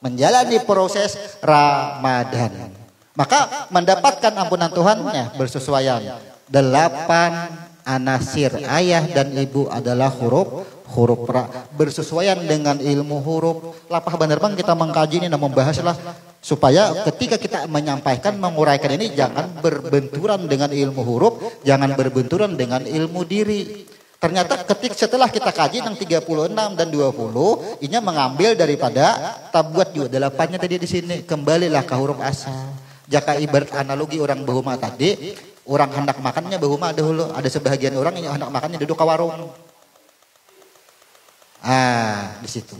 menjalani proses Ramadan. Maka mendapatkan ampunan Tuhannya bersesuaian. 8 anasir, ayah dan ibu adalah huruf ra, bersesuaian dengan ilmu huruf. Lapah bener bang kita mengkaji ini dan membahaslah supaya ketika kita menyampaikan, menguraikan ini jangan berbenturan dengan ilmu huruf, jangan berbenturan dengan ilmu diri. Ternyata setelah kita kaji yang 36 dan 20, ini mengambil daripada tabuat juga 8-nya tadi di sini. Kembalilah ke huruf asal. Jika ibarat analogi orang bahuma tadi, orang hendak makannya bahuma dahulu. Ada sebahagian orang yang hendak makannya duduk ke warung. Di situ.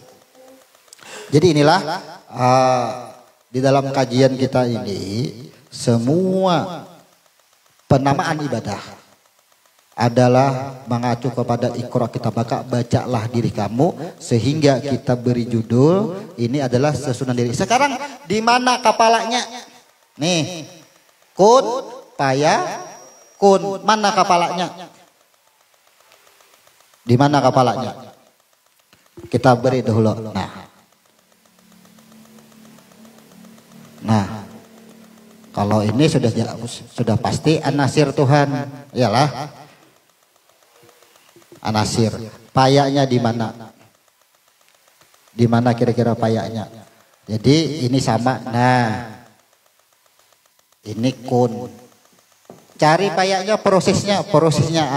Jadi inilah di dalam kajian kita ini semua penamaan ibadah adalah mengacu kepada Iqra kita bacalah diri kamu, sehingga kita beri judul ini adalah sesunan diri. Sekarang di mana kepalanya? Nih, kun, paya, kun. Mana kepalanya? Di mana kepalanya? Kita beri dahulu. Nah, kalau ini sudah pasti anasir Tuhan, iyalah. Anasir, payanya di mana? Di mana kira-kira payanya? Jadi ini sama. Nah, ini kun. Cari payanya, prosesnya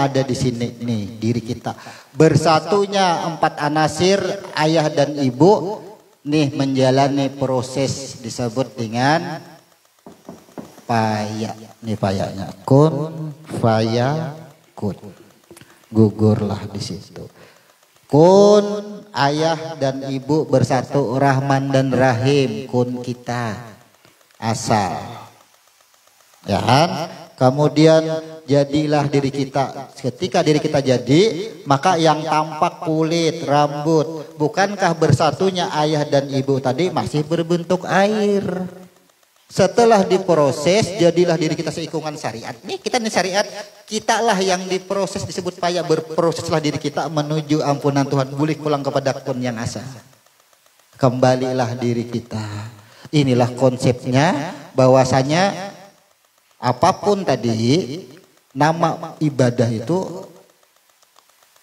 ada di sini nih, diri kita. Bersatunya 4 anasir, ayah dan ibu nih menjalani proses disebut dengan paya. Nih payanya. Kun, paya, kun. Gugurlah di situ. Kun, ayah dan ibu bersatu, Rahman dan Rahim, kun kita asal, ya kan? Kemudian jadilah diri kita. Ketika diri kita jadi, maka yang tampak kulit, rambut. Bukankah bersatunya ayah dan ibu tadi masih berbentuk air? Setelah diproses, jadilah diri kita seikungan syariat. Nih kita nih syariat, kita lah yang diproses disebut payah. Berproseslah diri kita menuju ampunan Tuhan. Boleh pulang kepada kun yang asa. Kembalilah diri kita. Inilah konsepnya, bahwasanya apapun tadi, nama ibadah itu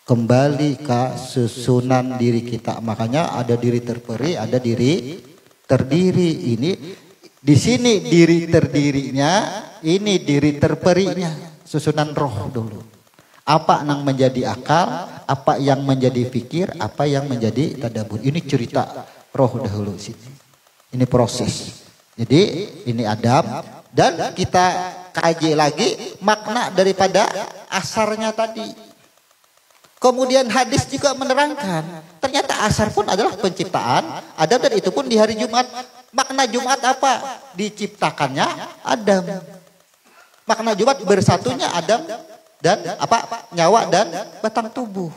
kembali ke susunan diri kita. Makanya ada diri terperi, ada diri terdiri. Ini di sini diri terdirinya, ini diri terperinya, susunan roh dulu. Apa yang menjadi akal, apa yang menjadi fikir, apa yang menjadi tadabbur. Ini cerita roh dahulu sini. Ini proses. Jadi ini Adam, dan kita kaji lagi makna daripada asarnya tadi. Kemudian hadis juga menerangkan, ternyata asar pun adalah penciptaan Adam, dan itu pun di hari Jumat. Makna Jumat apa? Diciptakannya Adam. Makna Jumat bersatunya Adam dan apa? Nyawa dan batang tubuh.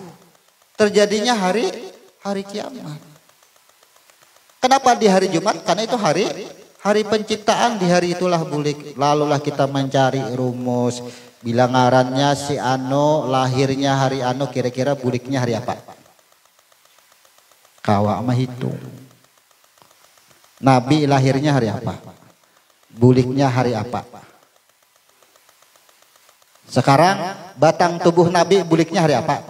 Terjadinya hari kiamat. Kenapa di hari Jumat? Karena itu hari penciptaan. Di hari itulah bulik. Lalulah kita mencari rumus. Bilangarannya si Ano, lahirnya hari Ano, kira-kira buliknya hari apa? Kawa mah hitung. Nabi lahirnya hari apa? Buliknya hari apa? Sekarang batang tubuh Nabi buliknya hari apa?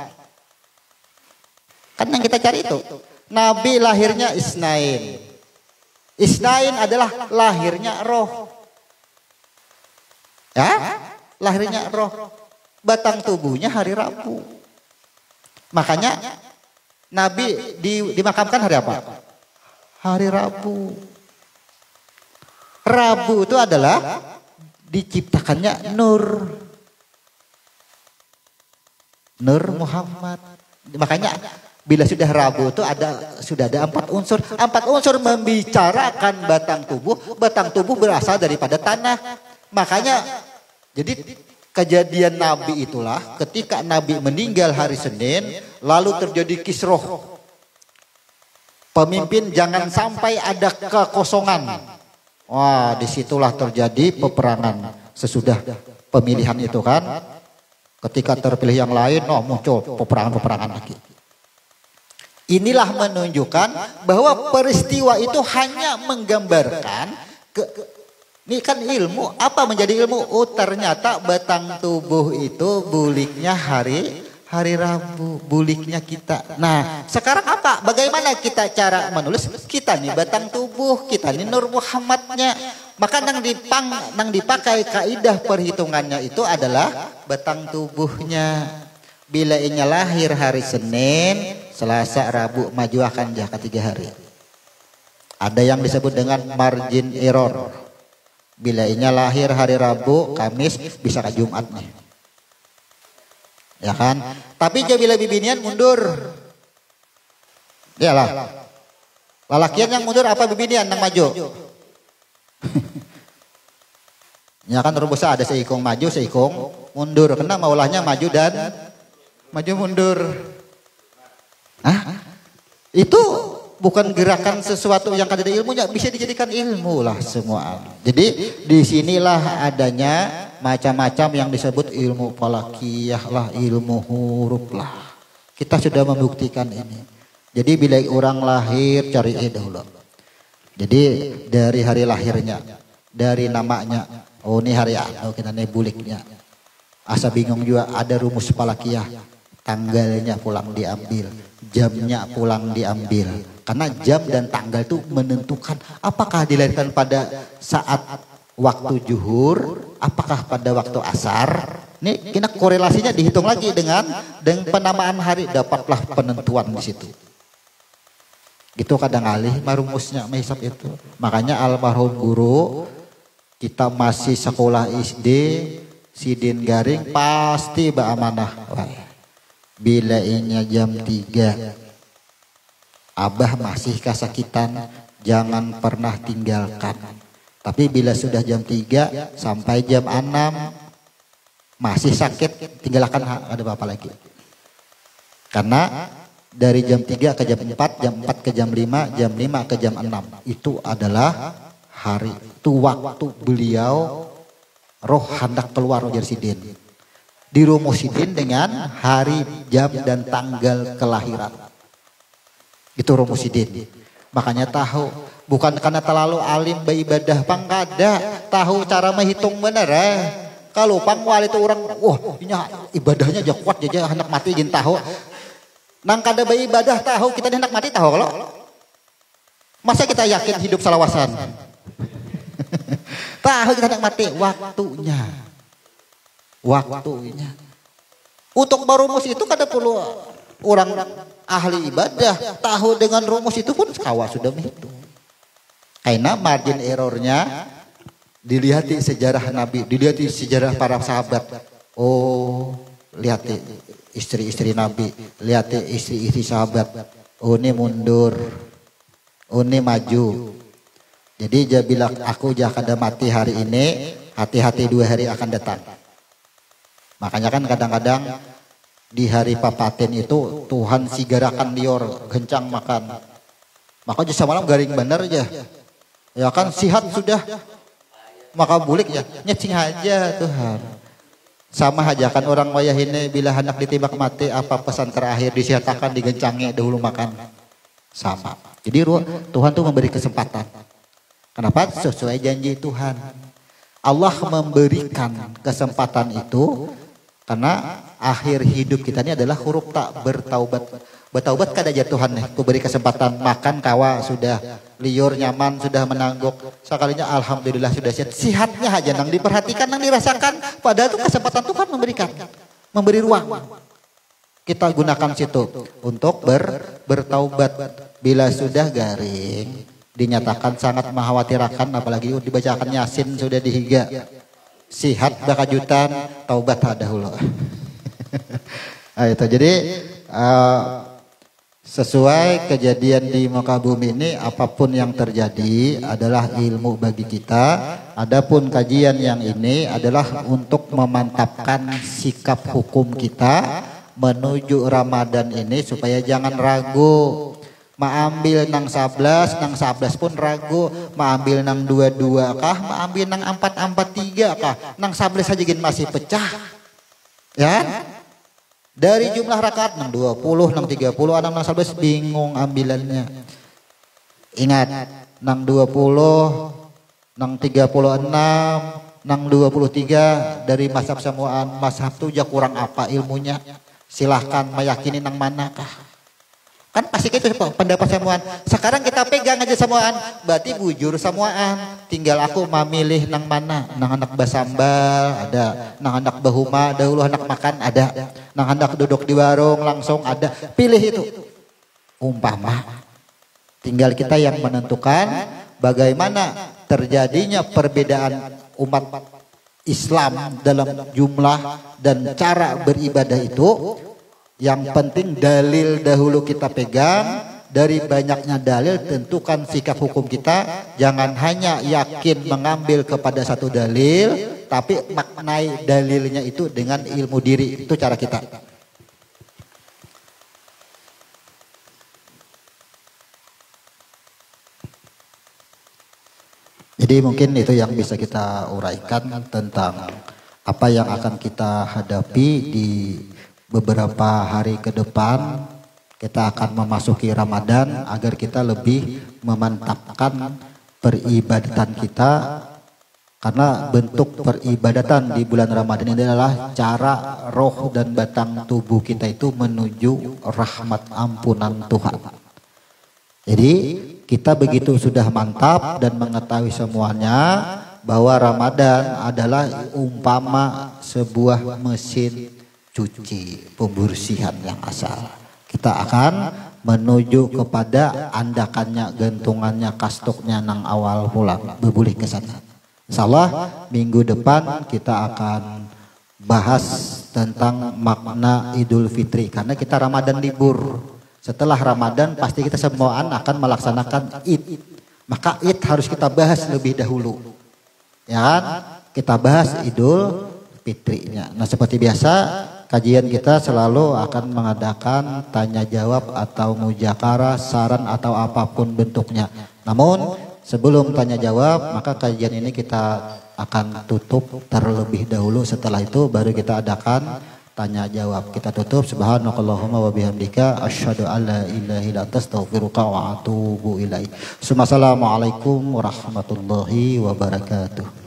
Kan yang kita cari itu. Nabi lahirnya Isnain. Isnain adalah lahirnya roh. Ya? Lahirnya roh. Batang tubuhnya hari Rabu. Makanya Nabi dimakamkan hari apa? Hari Rabu. Rabu itu adalah diciptakannya Nur. Nur Muhammad. Makanya bila sudah Rabu itu sudah ada 4 unsur. 4 unsur membicarakan batang tubuh. Batang tubuh berasal daripada tanah. Makanya jadi kejadian Nabi itulah ketika Nabi meninggal hari Senin, lalu terjadi kisroh. Pemimpin jangan sampai ada kekosongan. Wah, disitulah terjadi peperangan sesudah pemilihan itu kan. Ketika terpilih yang lain, muncul peperangan lagi. Inilah menunjukkan bahwa peristiwa itu hanya menggambarkan ini kan ilmu. Apa menjadi ilmu? Oh, ternyata batang tubuh itu buliknya hari Rabu, buliknya kita. Nah, sekarang apa? Bagaimana kita cara menulis? Kita nih batang tubuh, kita nih Nur Muhammadnya. Maka nang dipakai kaidah perhitungannya itu adalah batang tubuhnya. Bila inya lahir hari Senin, Selasa, Rabu, maju akan jaka 3 hari. Ada yang disebut dengan margin error. Bila inya lahir hari Rabu, Kamis bisa ke Jumat nih. Ya kan? Tapi bila bibinian mundur. Iyalah. Lalakian yang mundur apa bibinian yang maju? Ya kan rumusnya ada seikung maju, seikung mundur. Kena maulahnya maju dan maju mundur. Itu bukan gerakan sesuatu yang ada ilmunya, bisa dijadikan ilmu lah semua. Jadi disinilah adanya macam-macam yang disebut ilmu falakiyah lah, ilmu huruf lah. Kita sudah membuktikan ini. Jadi bila orang lahir cari dahulu. Jadi dari hari lahirnya, dari namanya, oh ini hari anu kita nih buliknya. Asa bingung juga ada rumus falakiyah, tanggalnya pulang diambil, jamnya pulang diambil. Karena jam dan tanggal itu menentukan apakah dilahirkan pada saat waktu zuhur, apakah pada waktu asar. Ini kita korelasinya dihitung lagi dengan penamaan hari, dapatlah penentuan di situ. Itu kadang alih marumusnya mehisap itu. Makanya almarhum guru kita masih sekolah SD, Sidin Garing pasti beramanah. Bila inya jam 3 Abah masih kesakitan, jangan pernah tinggalkan. Tapi bila sudah jam 3 sampai jam 6 masih sakit, tinggalkan, ada apa lagi. Karena dari jam 3 ke jam 4, jam 4 ke jam 5, jam 5 ke jam 6 itu adalah hari, itu waktu beliau roh hendak keluar ujar Sidin. Dirumusidin dengan hari, jam dan tanggal kelahiran. Itu rumusidin. Makanya tahu, bukan karena terlalu alim beribadah pangkada, tahu cara menghitung bener Kalau pangwal itu orang, wah ini ibadahnya aja kuat aja hendak mati jin tahu. Nang kada beribadah tahu kita hendak mati tahu kalau. Masa kita yakin hidup salawasan? Tahu kita hendak mati waktunya. Waktunya. Untuk barumus itu kada perlu orang ahli ibadah tahu dengan rumus itu pun kawa sudah menghitung. Karena margin errornya dilihat sejarah Nabi, dilihat sejarah para sahabat. Oh, lihat istri-istri Nabi, lihat istri-istri sahabat. Oh, ini mundur, oh ini maju. Jadi dia bilang aku jangan ada mati hari ini, hati-hati 2 hari akan datang. Makanya kan kadang-kadang di hari papaten itu Tuhan sigarakan lior gencang makan. Maka jasa malam garing bener aja. Ya kan sihat sudah. Maka bulik ya nyecing aja Tuhan. Sama aja kan orang wayah ini bila hendak ditembak mati apa pesan terakhir disihatakan digencangnya dahulu makan. Sama. Jadi Tuhan tuh memberi kesempatan. Kenapa? Sesuai janji Tuhan. Allah memberikan kesempatan itu karena akhir hidup kita ini adalah huruf tak bertaubat. Bertaubat kada aja Tuhan nih, ku beri kesempatan makan kawa sudah liur nyaman sudah menangguk. Sekalinya alhamdulillah sudah sehat. Sihatnya aja nang diperhatikan nang dirasakan. Padahal itu kesempatan Tuhan memberikan, memberi ruang. Kita gunakan situ untuk bertaubat. Bila sudah garing, dinyatakan sangat mengkhawatirkan, apalagi dibacakan Yasin sudah dihiga. Sihat bakajutan, taubat dahulu. Nah, itu jadi sesuai kejadian di muka bumi ini apapun yang terjadi adalah ilmu bagi kita. Adapun kajian yang ini adalah untuk memantapkan sikap hukum kita menuju Ramadan ini supaya jangan ragu. Maambil nang 11 pun ragu, maambil nang 22 kah, maambil nang 443 kah, nang 11 saja gin masih pecah. Ya. Dari jumlah rakaat nang 20, nang 30, nang 11 bingung ambilannya. Ingat, nang 20, nang 36, nang 23 dari mazhab samuan, mazhab tuh ya kurang apa ilmunya. Silahkan meyakini nang manakah. Kan pasti itu pendapat samuan. Sekarang kita pegang aja samuan, berarti bujur samuan. Tinggal aku memilih nang mana, nang anak basambal ada, nang anak bahuma dahulu anak makan ada, nang anak duduk di warung langsung ada. Pilih itu. Umpama tinggal kita yang menentukan bagaimana terjadinya perbedaan umat Islam dalam jumlah dan cara beribadah itu. Yang penting dalil dahulu kita pegang. Dari banyaknya dalil tentukan sikap hukum kita. Jangan hanya yakin mengambil kepada satu dalil, tapi maknai dalilnya itu dengan ilmu diri. Itu cara kita. Jadi mungkin itu yang bisa kita uraikan tentang apa yang akan kita hadapi di beberapa hari ke depan. Kita akan memasuki Ramadan agar kita lebih memantapkan peribadatan kita, karena bentuk peribadatan di bulan Ramadan ini adalah cara roh dan batang tubuh kita itu menuju rahmat ampunan Tuhan. Jadi kita begitu sudah mantap dan mengetahui semuanya bahwa Ramadan adalah umpama sebuah mesin cuci pembersihan yang asal. Kita akan menuju kepada andakannya, gantungannya, kastoknya nang awal pulang berbulih ke sana. Insyaallah minggu depan kita akan bahas tentang makna Idul Fitri, karena kita Ramadan libur. Setelah Ramadan pasti kita semuaan akan melaksanakan Id. Maka Id harus kita bahas lebih dahulu. Ya kan? Kita bahas Idul Fitrinya. Nah, seperti biasa kajian kita selalu akan mengadakan tanya jawab atau mujakara, saran atau apapun bentuknya. Namun sebelum tanya jawab, maka kajian ini kita akan tutup terlebih dahulu. Setelah itu baru kita adakan tanya jawab. Kita tutup. Subhanakallahumma wa bihamdika asyhadu an la ilaha illa anta astaghfiruka wa atubu ilaik. Assalamualaikum warahmatullahi wabarakatuh.